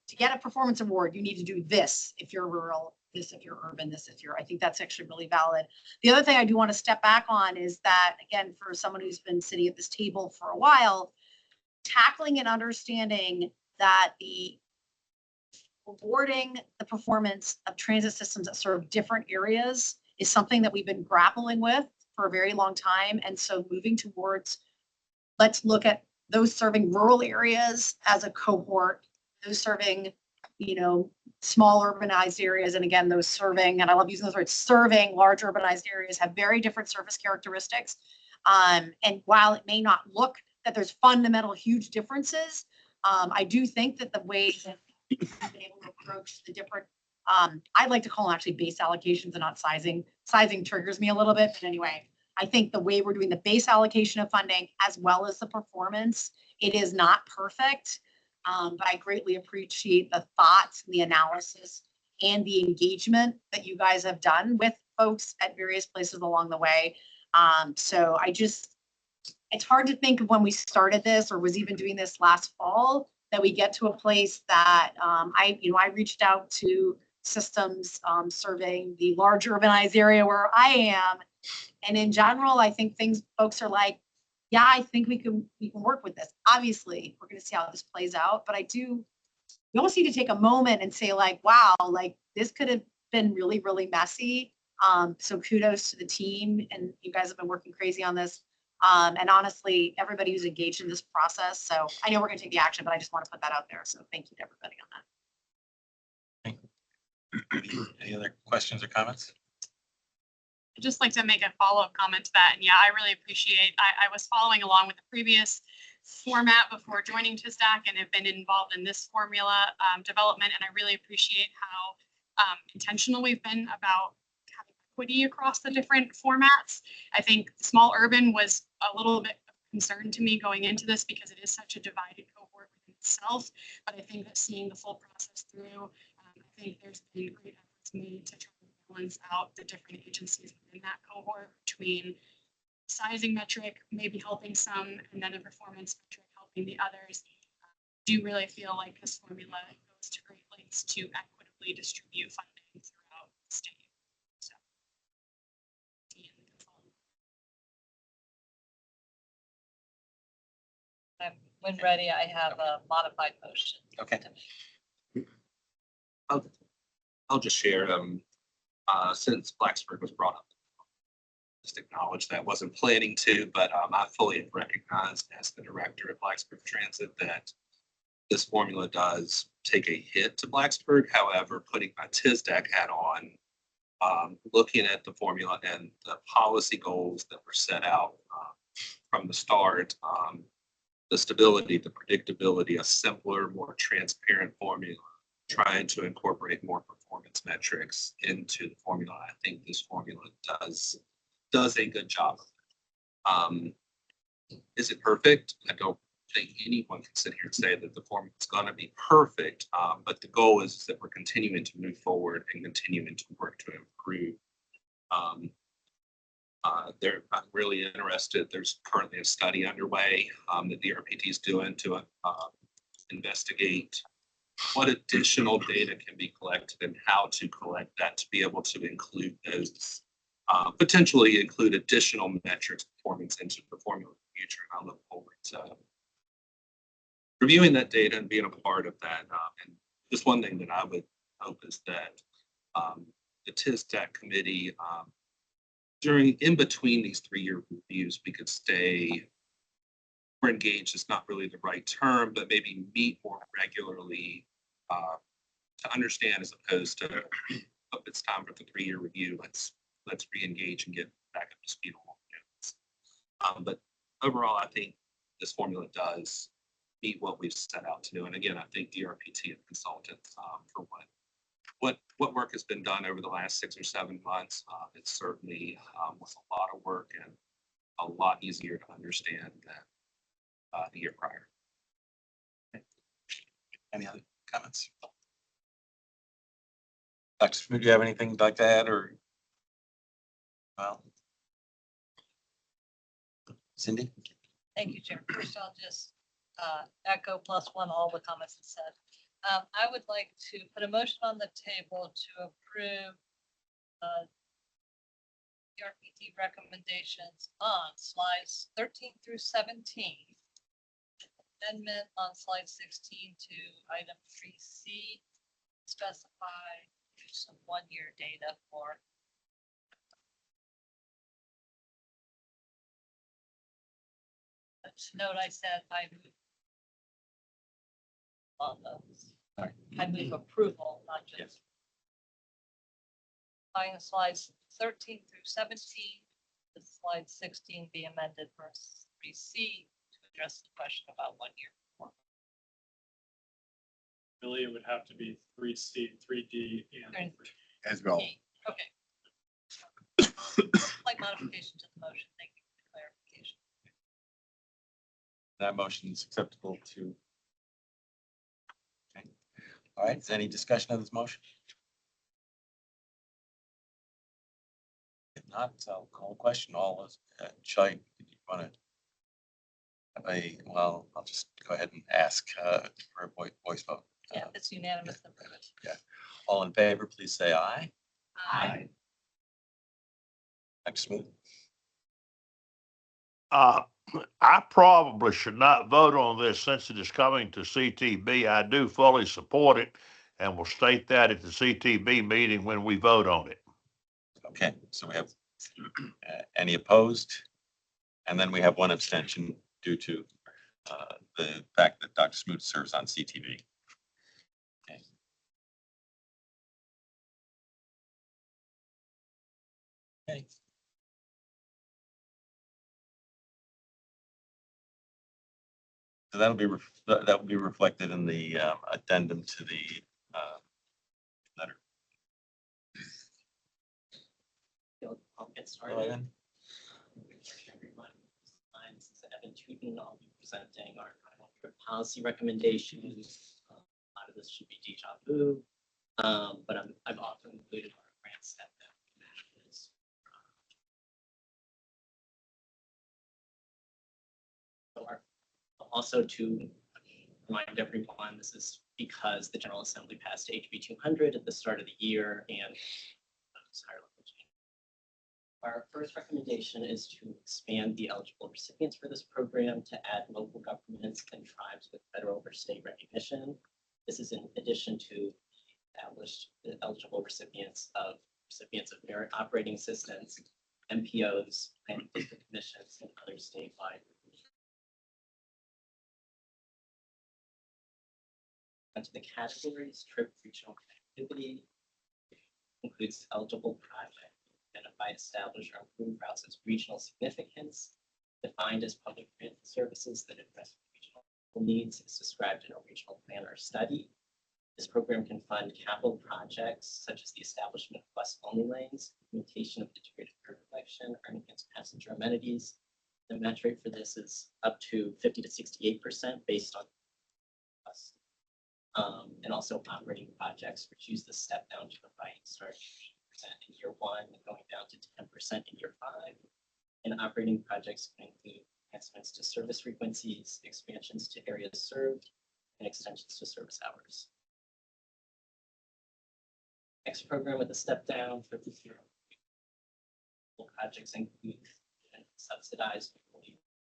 to get a performance award, you need to do this if you're rural, this if you're urban, this if you're, I think that's actually really valid. The other thing I do want to step back on is that, again, for someone who's been sitting at this table for a while, tackling and understanding that the awarding the performance of transit systems that serve different areas is something that we've been grappling with for a very long time. And so moving towards, let's look at those serving rural areas as a cohort, those serving, small urbanized areas, and again, those serving, and I love using those words, serving large urbanized areas have very different surface characteristics. And while it may not look that there's fundamental huge differences, I do think that the way that we've been able to approach the different, I'd like to call them actually base allocations and not sizing. Sizing triggers me a little bit, but anyway, I think the way we're doing the base allocation of funding as well as the performance, it is not perfect. But I greatly appreciate the thoughts, the analysis, and the engagement that you guys have done with folks at various places along the way. So it's hard to think of when we started this or was even doing this last fall that we get to a place that I reached out to systems serving the large urbanized area where I am. And in general, I think folks are like, yeah, I think we can work with this. Obviously, we're going to see how this plays out, but we almost need to take a moment and say like, wow, like this could have been really, really messy. So kudos to the team, and you guys have been working crazy on this. And honestly, everybody who's engaged in this process. So I know we're going to take the action, but I just want to put that out there. So thank you to everybody on that. Any other questions or comments? I'd just like to make a follow-up comment to that. And yeah, I really appreciate, I was following along with the previous format before joining TSDAC and have been involved in this formula development. And I really appreciate how intentional we've been about having equity across the different formats. I think small urban was a little bit of concern to me going into this because it is such a divided cohort within itself. But I think that seeing the full process through, I think there's been great efforts made to try to balance out the different agencies within that cohort between sizing metric, maybe helping some, and then a performance metric helping the others. Do really feel like this formula goes to great lengths to equitably distribute funding throughout the state. So, When ready, I have a modified motion. Okay. I'll just share, since Blacksburg was brought up, just acknowledge that I wasn't planning to, but I fully recognize as the director of Blacksburg Transit that this formula does take a hit to Blacksburg. However, putting my TSDAC hat on, looking at the formula and the policy goals that were set out from the start, the stability, the predictability, a simpler, more transparent formula, trying to incorporate more performance metrics into the formula. I think this formula does a good job. Is it perfect? I don't think anyone can sit here and say that the formula is going to be perfect, but the goal is that we're continuing to move forward and continuing to work to improve. I'm really interested. There's currently a study underway that the RPT is doing to investigate what additional data can be collected and how to collect that to be able to include those, potentially include additional metrics performance into the formula in the future. I look forward to reviewing that data and being a part of that. And just one thing that I would hope is that the TSDAC committee, in between these 3-year reviews, we could stay more engaged is not really the right term, but maybe meet more regularly to understand, as opposed to, oh, it's time for the 3-year review. Let's re-engage and get back up to speed on what we're doing. But overall, I think this formula does meet what we've set out to do. And again, I think the RPT and consultants for what work has been done over the last 6 or 7 months. It certainly was a lot of work and a lot easier to understand than the year prior. Any other comments? Dr. Smoot, do you have anything you'd like to add, or? Well, Cindy? Thank you, Chair. First, I'll just echo +1 all the comments it said. I would like to put a motion on the table to approve the RPT recommendations on slides 13 through 17. Amendment on slide 16 to item 3C, specify some 1-year data for note. I said I moved on those. I move approval, not just. Line slides 13 through 17, the slide 16 be amended for 3C to address the question about 1 year. Really, it would have to be 3C, 3D, and As well. Okay. Like modification to the motion. Thank you for the clarification. That motion is acceptable to. Okay. All right, is there any discussion of this motion? If not, I'll call a question. All those, Shai, do you want to have a, well, I'll just go ahead and ask for a voice vote. Yeah, it's unanimous. Then approve it. Yeah. All in favor, please say aye. Aye. Dr. Smooth. I probably should not vote on this since it is coming to CTB. I do fully support it and will state that at the CTB meeting when we vote on it. Okay, so we have any opposed? And then we have one abstention due to the fact that Dr. Smoot serves on CTV. Okay. Okay. So that will be reflected in the addendum to the letter. I'll get Go started. ahead. Everyone, this is Evan Tootin. I'll be presenting our final trip policy recommendations. A lot of this should be deja vu, but I've also included our grant step down. Also to remind everyone, this is because the General Assembly passed HB 200 at the start of the year and our first recommendation is to expand the eligible recipients for this program to add local governments and tribes with federal or state recognition. This is in addition to established eligible recipients of merit operating assistance, MPOs, planning district commissions, and other statewide. Onto the categories, TRIP regional connectivity includes eligible projects identify, establish, or improve routes of regional significance, defined as public transit services that address regional needs as described in a regional plan or study. This program can fund capital projects such as the establishment of bus-only lanes, implementation of integrated curb collection, or enhanced passenger amenities. The match rate for this is up to 50 to 68% based on bus. And also operating projects, which use the step down to the right, starting in year 1 and going down to 10% in year 5. And operating projects can include enhancements to service frequencies, expansions to areas served, and extensions to service hours. Next program with a step down for this year. Projects include subsidized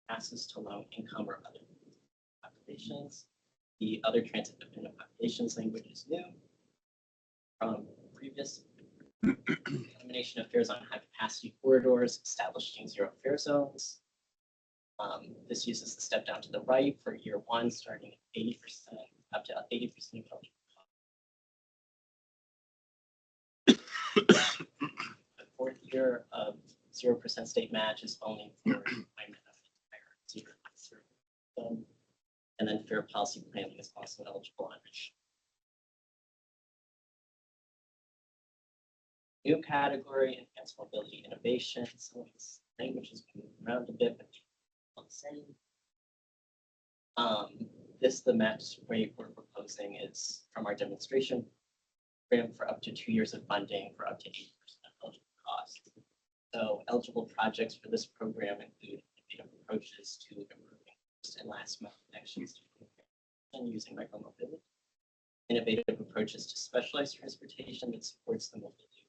passes to low income or other populations. The other transit dependent populations language is new from previous. Elimination of fares on high capacity corridors, establishing zero fare zones. This uses the step down to the right for year 1, starting at 80%, up to 80% of eligible. The 4th year of 0% state match is only for and then fare policy planning is also eligible under. New category, enhanced mobility innovation. Some of this language has been moved around a bit, but all the same. The match rate we're proposing is from our demonstration program for up to 2 years of funding for up to 80% of eligible costs. So eligible projects for this program include innovative approaches to improving first and last mile connections and using micromobility. Innovative approaches to specialized transportation that supports the mobility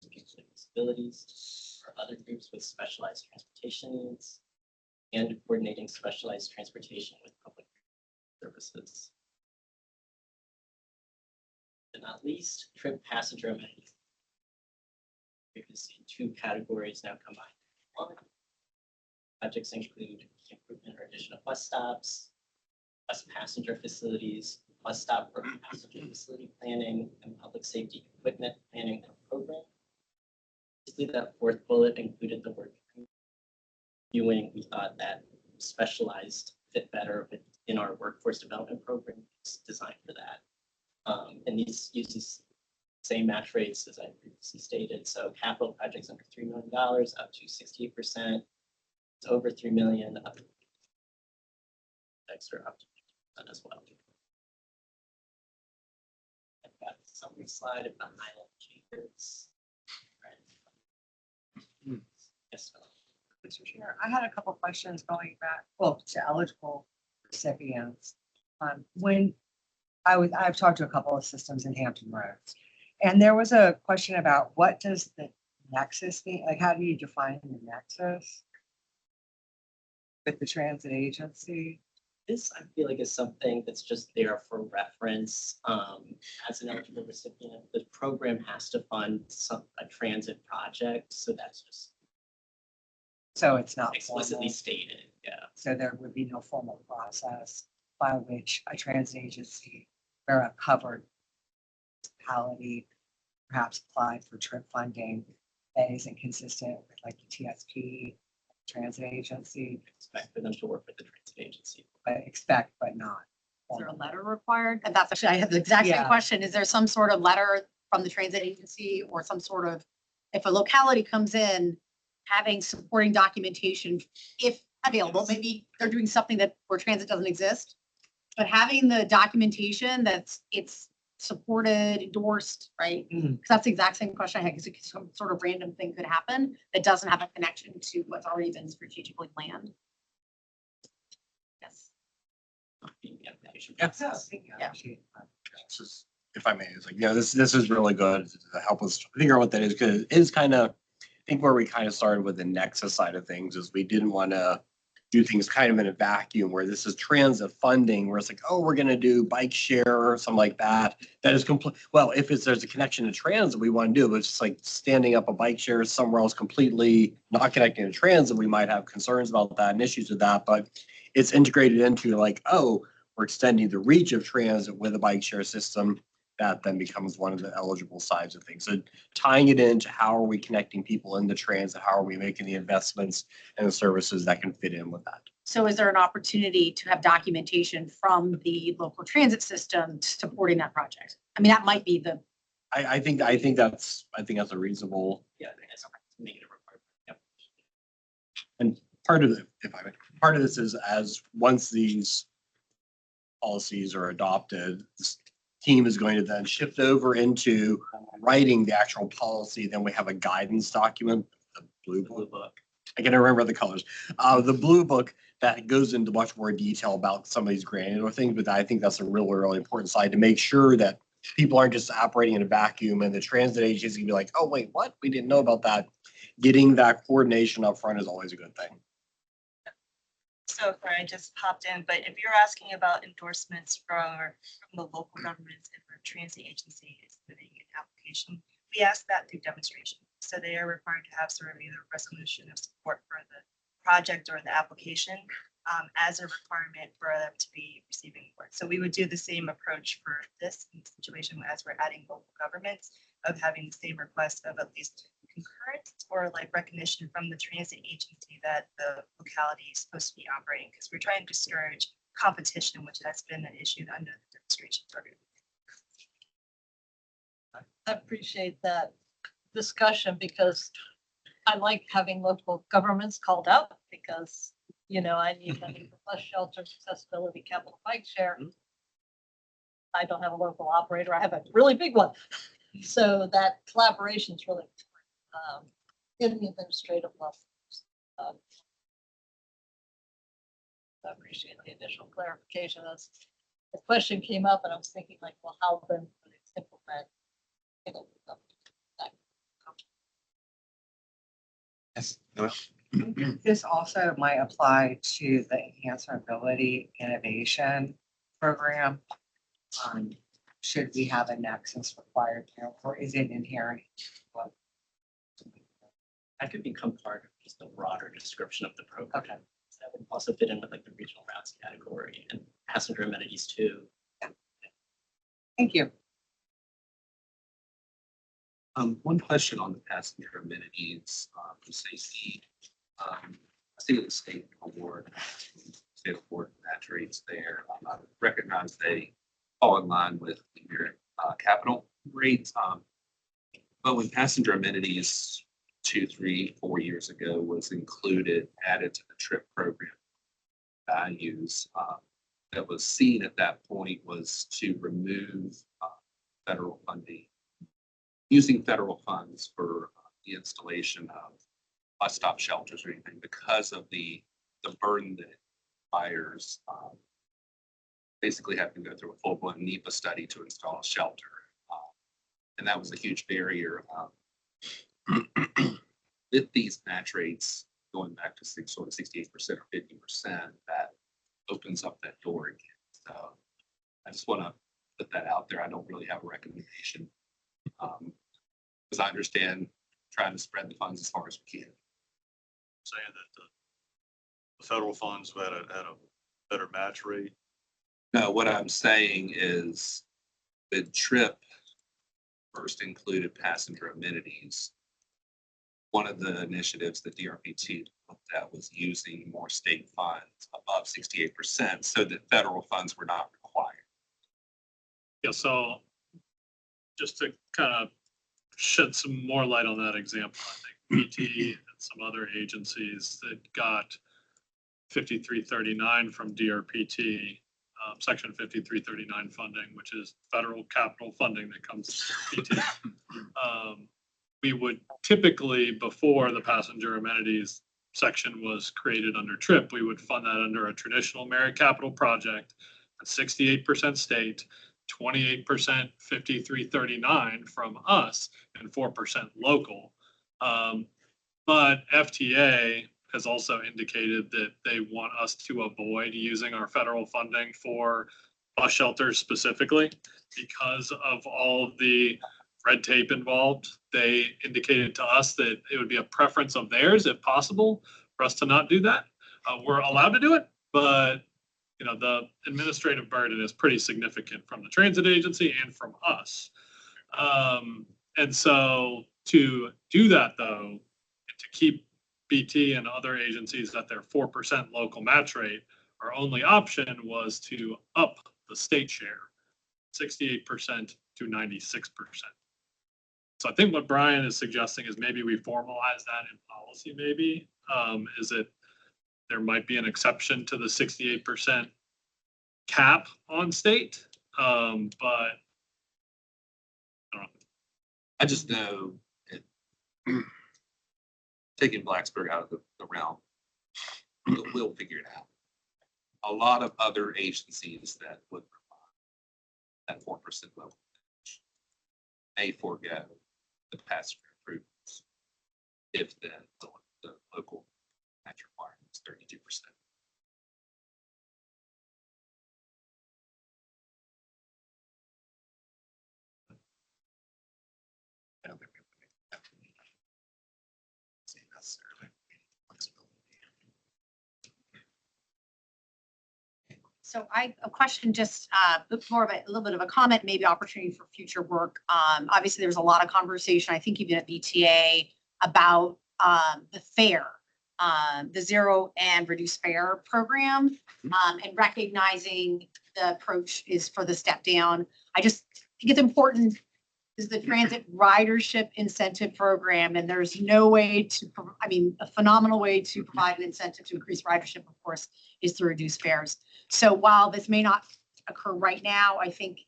of people with disabilities or other groups with specialized transportation needs, and coordinating specialized transportation with public services. And not least, trip passenger amenities. You can see 2 categories now combined. 1. Projects include improvement or addition of bus stops, bus passenger facilities, bus stop or passenger facility planning, and public safety equipment planning and program. Basically, that fourth bullet included the word viewing. We thought that specialized fit better within our workforce development program. It's designed for that. And these uses same match rates as I previously stated. So capital projects under $3 million up to 68%. It's over 3 million up to extra up to 50% as well. I've got a summary slide of the highlight changes. Yes. Mr. Chair, I had a couple questions going back, well, to eligible recipients. When I've talked to a couple of systems in Hampton Roads, and there was a question about what does the nexus mean? Like, how do you define the nexus with the transit agency? This, I feel like, is something that's just there for reference. As an eligible recipient, the program has to fund a transit project, so that's just So it's not explicitly formal. stated, yeah. So there would be no formal process by which a transit agency or a covered municipality perhaps applied for trip funding that isn't consistent with like the TSP transit agency. Expect for them to work with the transit agency. But expect, but not. Is there a letter required? And that's actually, I have the exact same Yeah. question. Is there some sort of letter from the transit agency or some sort of, if a locality comes in, having supporting documentation, if available, maybe they're doing something that where transit doesn't exist, but having the documentation that's it's supported, endorsed, right? Because that's the exact same question I had, because some sort of random thing could happen that doesn't have a connection to what's already been strategically planned. Yes. Yeah. This is, if I may, it's like, this is really good to help us figure out what that is, because it is kind of, I think where we kind of started with the Nexus side of things is we didn't want to do things kind of in a vacuum where this is transit funding, where it's like, oh, we're going to do bike share or something like that. That is complete. Well, if there's a connection to transit, we want to do, but it's just like standing up a bike share somewhere else completely not connecting to transit. We might have concerns about that and issues with that, but it's integrated into like, oh, we're extending the reach of transit with a bike share system. That then becomes one of the eligible sides of things. So tying it into how are we connecting people into transit? How are we making the investments and the services that can fit in with that? So is there an opportunity to have documentation from the local transit system supporting that project? I mean, that might be the. I think that's a reasonable. Yeah, it's make it a requirement. Yep. And part of part of this is as once these policies are adopted, this team is going to then shift over into writing the actual policy. Then we have a guidance document, the blue book. I can't remember the colors. The blue book that goes into much more detail about some of these granular things, but I think that's a really, really important side to make sure that people aren't just operating in a vacuum and the transit agency can be like, oh, wait, what? We didn't know about that. Getting that coordination up front is always a good thing. So sorry, I just popped in, but if you're asking about endorsements from the local governments if a transit agency is submitting an application, we ask that through demonstration. So they are required to have sort of either resolution of support for the project or the application as a requirement for them to be receiving work. So we would do the same approach for this situation as we're adding local governments of having the same request of at least concurrence or like recognition from the transit agency that the locality is supposed to be operating, because we're trying to discourage competition, which has been an issue under the demonstration program. I appreciate that discussion because I like having local governments called out because, you know, I need money for bus shelters, accessibility, capital bike share. I don't have a local operator. I have a really big one. So that collaboration is really in the administrative level. I appreciate the additional clarification. As the question came up and I was thinking like, well, how then would it implement? Yes. This also might apply to the Enhancement Ability Innovation Program. Should we have a nexus required there, or is it inherent? That could become part of just the broader description of the program. Okay. So that would also fit in with like the regional routes category and passenger amenities too. Thank you. One question on the passenger amenities, for safety. I see the state award match rates there. I recognize they fall in line with your capital rates. But when passenger amenities 2, 3, 4 years ago was included, added to the trip program values, that was seen at that point was to remove federal funding, using federal funds for the installation of bus stop shelters or anything because of the burden that fires basically having to go through a full-blown NEPA study to install a shelter. And that was a huge barrier. With these match rates going back to 68% or 50%, that opens up that door again. So I just want to put that out there. I don't really have a recommendation. Because I understand trying to spread the funds as far as we can. Saying that the federal funds were at a better match rate. No, what I'm saying is the trip first included passenger amenities. One of the initiatives that DRPT looked at was using more state funds above 68% so that federal funds were not required. Yeah, so just to kind of shed some more light on that example, I think PT and some other agencies that got 5339 from DRPT, section 5339 funding, which is federal capital funding that comes to DRPT. We would typically, before the passenger amenities section was created under TRIP, we would fund that under a traditional merit capital project at 68% state, 28% 5339 from us, and 4% local. But FTA has also indicated that they want us to avoid using our federal funding for bus shelters specifically because of all of the red tape involved. They indicated to us that it would be a preference of theirs, if possible, for us to not do that. We're allowed to do it, but you know, the administrative burden is pretty significant from the transit agency and from us. And so to do that though, and to keep BT and other agencies at their 4% local match rate, our only option was to up the state share, 68% to 96%. So I think what Brian is suggesting is maybe we formalize that in policy, maybe, is that there might be an exception to the 68% cap on state, but I don't know. I just know it, taking Blacksburg out of the realm, we'll figure it out. A lot of other agencies that would provide that 4% level may forego the passenger improvements if the local match requirement is 32%. So I have a question, just more of a little bit of a comment, maybe opportunity for future work. Obviously, there's a lot of conversation, I think even at BTA, about the fare, the zero and reduced fare program, and recognizing the approach is for the step down. I just think it's important is the transit ridership incentive program, and there's no way to, I mean, a phenomenal way to provide an incentive to increase ridership, of course, is to reduce fares. So while this may not occur right now, I think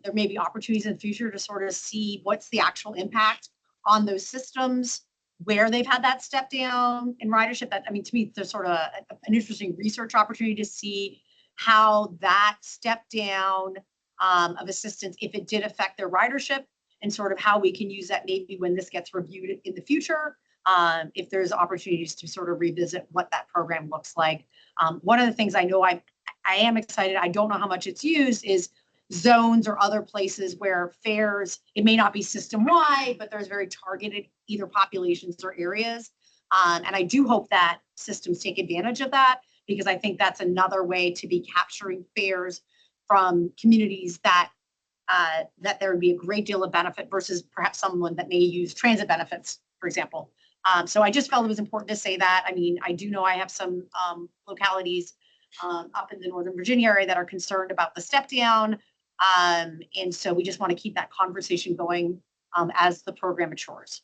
there may be opportunities in the future to sort of see what's the actual impact on those systems, where they've had that step down in ridership. That, I mean, to me, there's sort of an interesting research opportunity to see how that step down of assistance, if it did affect their ridership, and sort of how we can use that maybe when this gets reviewed in the future, if there's opportunities to sort of revisit what that program looks like. One of the things I know I am excited, I don't know how much it's used, is zones or other places where fares, it may not be system-wide, but there's very targeted either populations or areas. And I do hope that systems take advantage of that, because I think that's another way to be capturing fares from communities that that there would be a great deal of benefit versus perhaps someone that may use transit benefits, for example. So I just felt it was important to say that. I mean, I do know I have some localities up in the Northern Virginia area that are concerned about the step down. And so we just want to keep that conversation going as the program matures.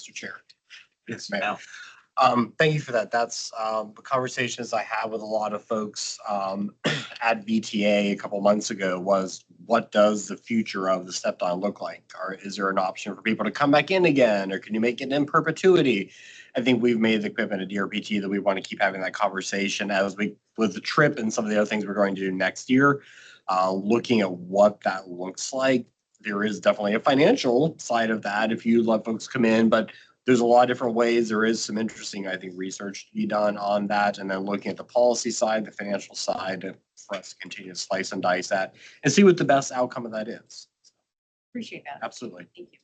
Mr. Chair. Yes, ma'am. Thank you for that. That's the conversations I had with a lot of folks at VTA a couple months ago was, what does the future of the step down look like? Or is there an option for people to come back in again? Or can you make it in perpetuity? I think we've made the commitment at DRPT that we want to keep having that conversation as we, with the trip and some of the other things we're going to do next year, looking at what that looks like. There is definitely a financial side of that if you let folks come in, but there's a lot of different ways. There is some interesting, I think, research to be done on that. And then looking at the policy side, the financial side, for us to continue to slice and dice that and see what the best outcome of that is. Appreciate that. Absolutely. Thank you.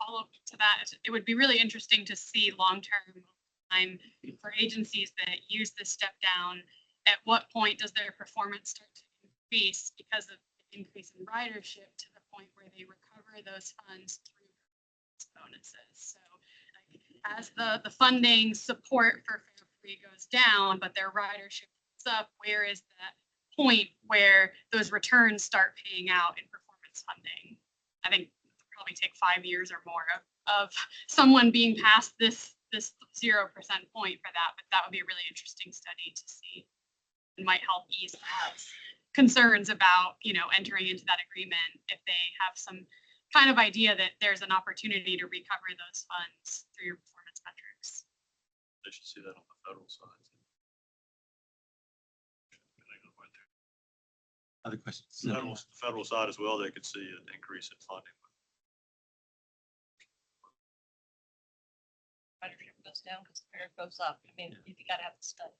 Follow up to that, it would be really interesting to see long-term time for agencies that use this step down. At what point does their performance start to increase because of the increase in ridership to the point where they recover those funds through bonuses? So as the funding support for Fare Free goes down, but their ridership goes up, where is that point where those returns start paying out in performance funding? I think it'll probably take 5 years or more of someone being past this 0% point for that, but that would be a really interesting study to see. It might help ease concerns about, entering into that agreement if they have some kind of idea that there's an opportunity to recover those funds through your performance metrics. They should see that on the federal side. Other questions? Federal side as well, they could see an increase in funding. Ridership goes down because the fare goes up. I mean, you gotta have the study.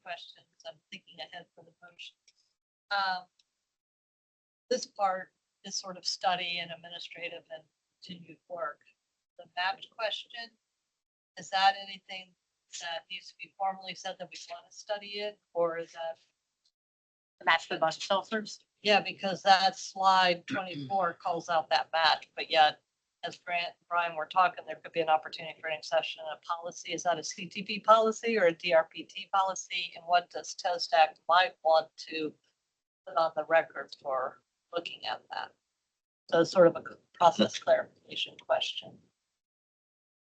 Questions. I'm thinking ahead for the motion. This part is sort of study and administrative and continued work. The match question, is that anything that needs to be formally said that we want to study it, or is that match the bus shelters? Yeah, because that slide 24 calls out that match, but yet, as Grant and Brian were talking, there could be an opportunity for an session of policy. Is that a CTP policy or a DRPT policy? And what does TSDAC might want to put on the record for looking at that? So it's sort of a process clarification question.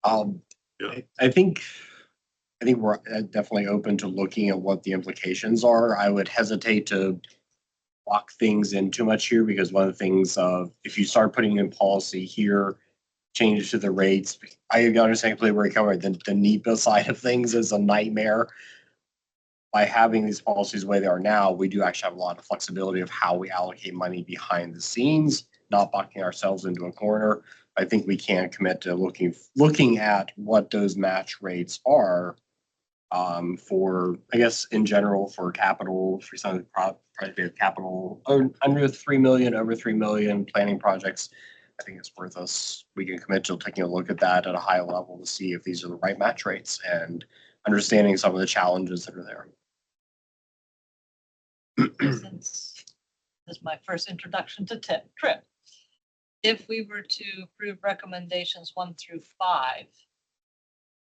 I think we're definitely open to looking at what the implications are. I would hesitate to lock things in too much here because one of the things if you start putting in policy here, changes to the rates, I understand completely where you're coming from. The NEPA side of things is a nightmare. By having these policies the way they are now, we do actually have a lot of flexibility of how we allocate money behind the scenes, not boxing ourselves into a corner. I think we can commit to looking at what those match rates are for, I guess, in general, for capital, for some project capital under 3 million, over 3 million planning projects. I think it's worth us, we can commit to taking a look at that at a high level to see if these are the right match rates and understanding some of the challenges that are there. Since this is my first introduction to TRIP, if we were to approve recommendations 1 through 5,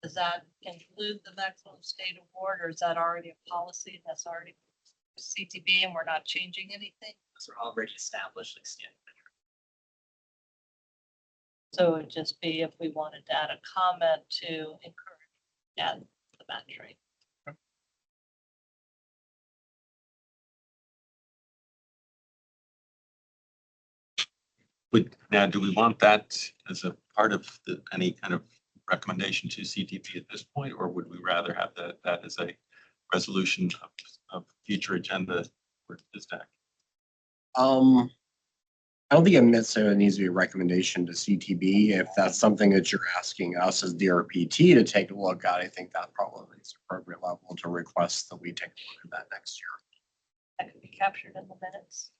does that include the maximum state award, or is that already a policy that's already CTB and we're not changing anything? Those are already established, like standard. So it would just be if we wanted to add a comment to encourage add the match rate. Now, do we want that as a part of any kind of recommendation to CTP at this point, or would we rather have that as a resolution of future agenda for TSDAC? I don't think it necessarily needs to be a recommendation to CTB. If that's something that you're asking us as DRPT to take a look at, I think that probably is appropriate level to request that we take a look at that next year. That could be captured in the minutes.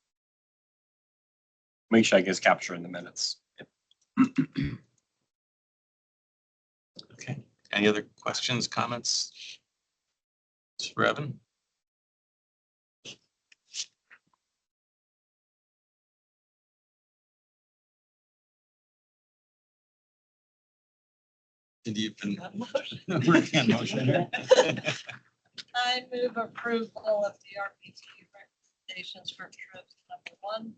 Make sure I get captured in the minutes. Okay. Any other questions, comments? For Evan? Did you been working on motion here? I move approval of the RPT recommendations for trips number 1 through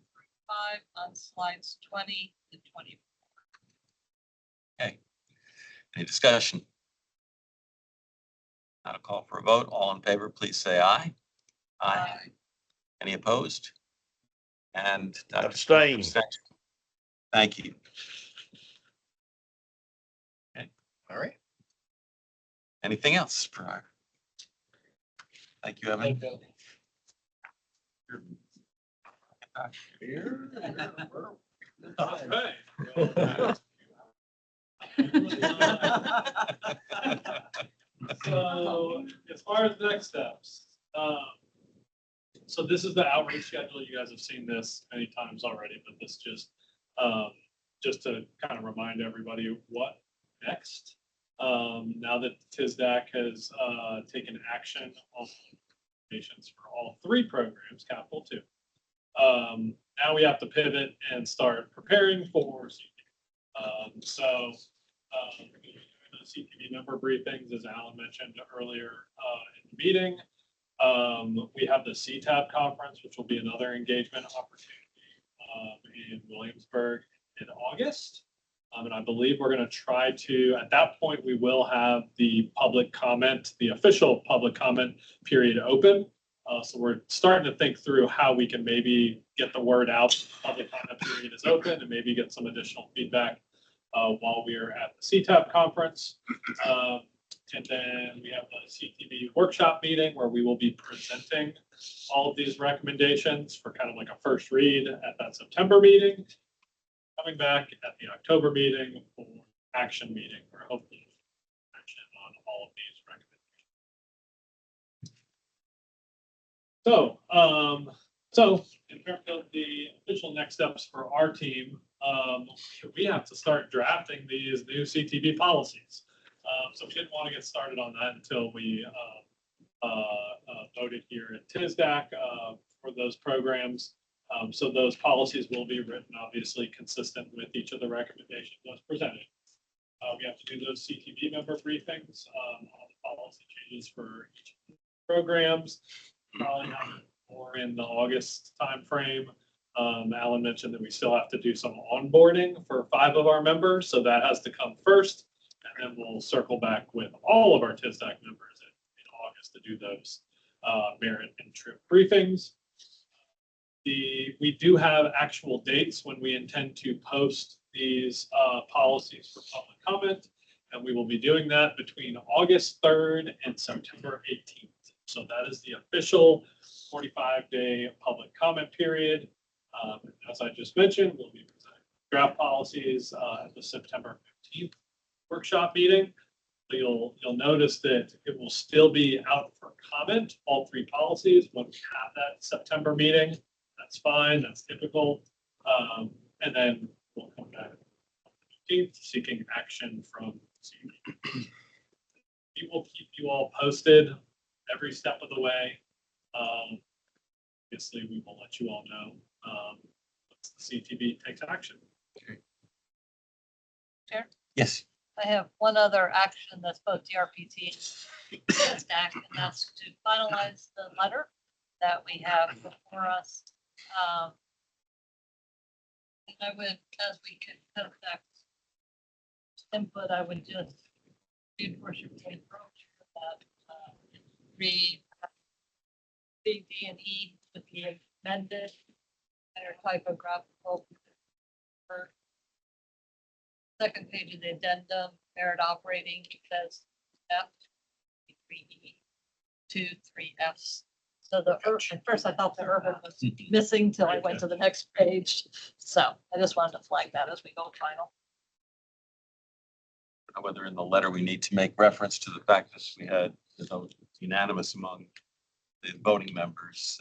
5 on slides 20 to 24. Okay. Any discussion? Not a call for a vote. All in favor, please say aye. Aye. Any opposed? And Dr. Abstain. Thank you. Okay. All right. Anything else for our? Thank you, Evan. So as far as next steps, so this is the outreach schedule. You guys have seen this many times already, but this just to kind of remind everybody what next. Now that TSDAC has taken action on patients for all 3 programs, capital 2. Now we have to pivot and start preparing for CTV. The CTV member briefings, as Alan mentioned earlier in the meeting. We have the CTAB conference, which will be another engagement opportunity in Williamsburg in August. And I believe we're going to try to, at that point, we will have the public comment, the official public comment period open. So we're starting to think through how we can maybe get the word out. The public comment period is open and maybe get some additional feedback while we're at the CTAB conference. And then we have the CTV workshop meeting where we will be presenting all of these recommendations for kind of like a first read at that September meeting. Coming back at the October meeting for action meeting, where hopefully action on all of these recommendations. So in terms of the official next steps for our team, we have to start drafting these new CTV policies. So we didn't want to get started on that until we voted here at TSDAC for those programs. So those policies will be written, obviously, consistent with each of the recommendations as presented. We have to do those CTV member briefings on the policy changes for each of the programs. Probably have more in the August timeframe. Alan mentioned that we still have to do some onboarding for 5 of our members, so that has to come first, and then we'll circle back with all of our TSDAC members in August to do those merit and trip briefings. We do have actual dates when we intend to post these policies for public comment, and we will be doing that between August 3rd and September 18th. So that is the official 45-day public comment period. As I just mentioned, we'll be presenting draft policies at the September 15th workshop meeting. So you'll notice that it will still be out for comment, all 3 policies, when we have that September meeting. That's fine, that's typical. And then we'll come back on the 15th seeking action from CTV. We will keep you all posted every step of the way. Obviously, we will let you all know once the CTV takes action. Chair? Yes. I have one other action that's both DRPT and TSDAC, and that's to finalize the letter that we have before us. And I would, as we could contact input, I would just reinforce your approach that read B, D, and E with the amended or typographical. Second page of the addendum, merit operating says F, 3E, 2, 3Fs. So at first I thought the urban was missing till I went to the next page. So I just wanted to flag that as we go final. Whether in the letter we need to make reference to the fact that we had unanimous among the voting members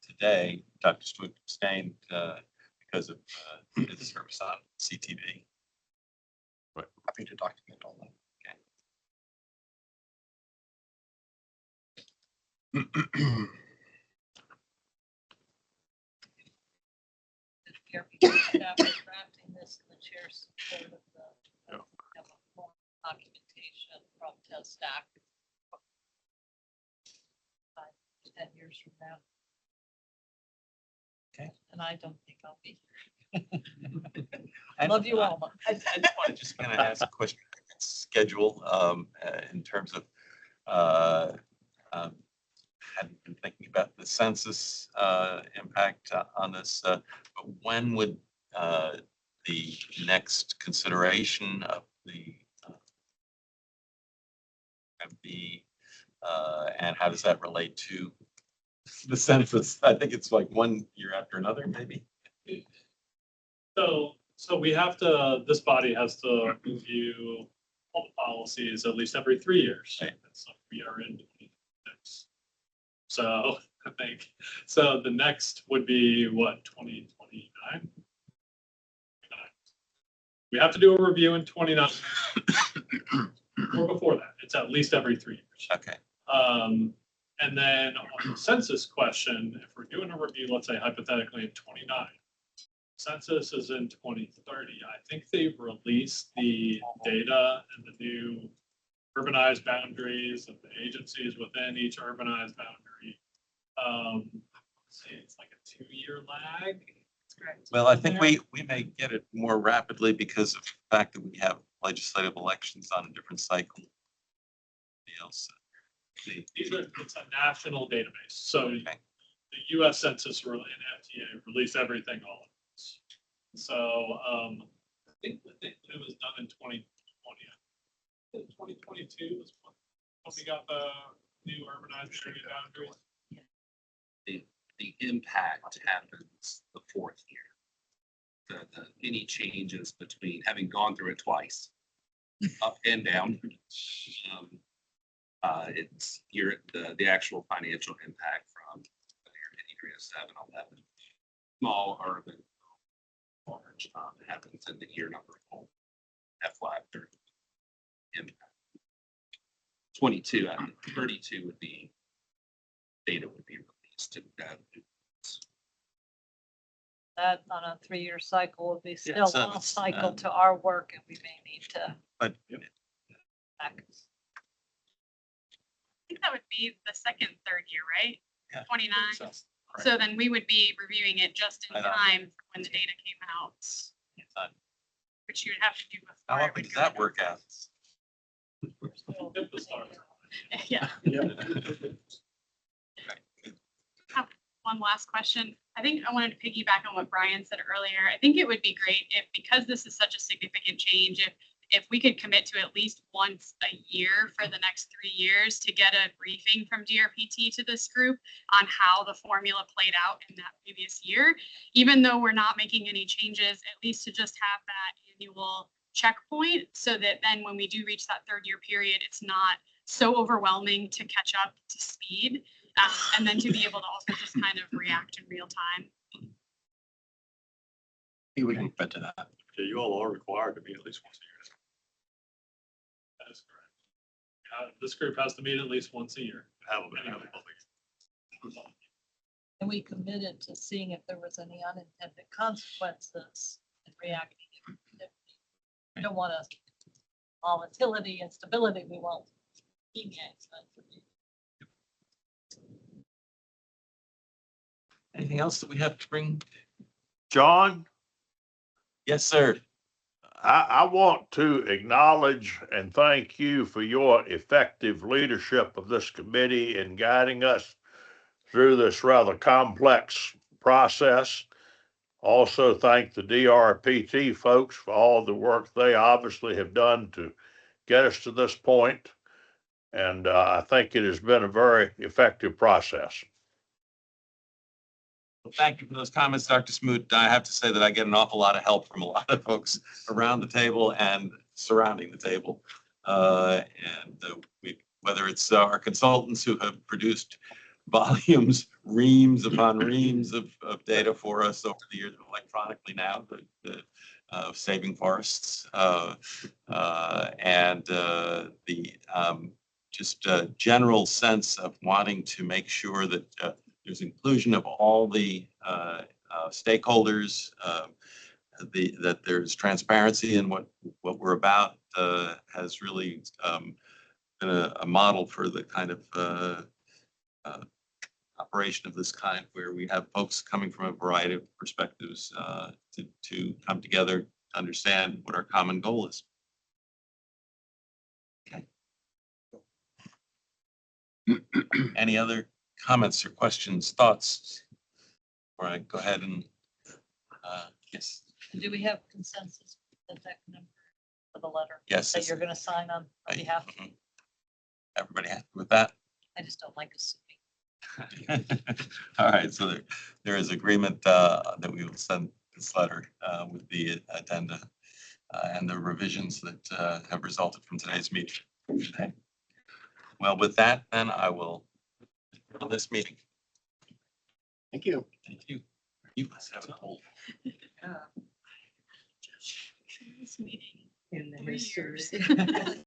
today. Dr. Stewart abstained because of his service on CTV. Right. Happy to document all that. Okay. Drafting this in the chair's support of the document. TSDAC. 10 years from now. Okay. And I don't think I'll be here. I Love you all. I just want to just kind of ask a question, schedule, in terms of, hadn't been thinking about the census, impact on this, but when would, the next consideration of the, and how does that relate to the census? I think it's like 1 year after another, maybe. So we have to, this body has to review all the policies at least every 3 years. Right. So we are in 26. So I think, so the next would be what, 2029? We have to do a review in 29 or before that. It's at least every 3 years. Okay. And then on the census question, if we're doing a review, let's say hypothetically in 29, census is in 2030. I think they've released the data and the new urbanized boundaries of the agencies within each urbanized boundary. Say it's like a 2-year lag. Well, I think we may get it more rapidly because of the fact that we have legislative elections on a different cycle. Else. It's a national database. So the US Census and FTA release everything all at once. So I think that it was done in 2020. 2022 was when we got the new urbanized area boundaries. The impact happens the 4th year. Any changes between having gone through it twice, up and down, it's the actual financial impact from year 7, 11, small, urban, large, happens in the year number of FY 30 impact. 22 and 32 would be data would be released. That on a 3-year cycle would be Yeah, still so off it's, cycle to our work, and we may need to. But back. I think that would be the second, 3rd year, right? Yeah. 29. So, So then we would be reviewing it just in I know. time for when the data came out, which you would have to do before. how it often would does go that in. work out? Yeah. One last question. I think I wanted to piggyback on what Brian said earlier. I think it would be great if, because this is such a significant change, if we could commit to at least once a year for the next 3 years to get a briefing from DRPT to this group on how the formula played out in that previous year, even though we're not making any changes, at least to just have that annual checkpoint so that then when we do reach that 3rd year period, it's not so overwhelming to catch up to speed. And then to be able to also just kind of react in real time. We can fit to that. Yeah, you all are required to meet at least once a year. That is correct. This group has to meet at least once a year. Have a public. And we committed to seeing if there was any unintended consequences and reacting. If we don't want a volatility and stability, we want deviates. Anything else that we have to bring? John, Yes, sir. I want to acknowledge and thank you for your effective leadership of this committee in guiding us through this rather complex process. Also thank the DRPT folks for all the work they obviously have done to get us to this point. And I think it has been a very effective process. Well, thank you for those comments, Dr. Smoot. I have to say that I get an awful lot of help from a lot of folks around the table and surrounding the table. Whether it's our consultants who have produced volumes, reams upon reams of data for us over the years electronically now, saving forests, and the just general sense of wanting to make sure that there's inclusion of all the stakeholders, that there's transparency in what we're about, has really been a model for the kind of operation of this kind, where we have folks coming from a variety of perspectives to come together, to understand what our common goal is. Okay. Any other comments or questions, thoughts? All right, go ahead and, yes. Do we have consensus with the number for the letter? Yes, That it's- you're gonna sign on behalf? Everybody happy with that? I just don't like assuming. All right, so there is agreement that we will send this letter with the addenda and the revisions that have resulted from today's meeting. Okay. Well, with that, then I will end this meeting. Thank you. Thank you. You must have a cold. Yeah. This meeting In the 3 history. years.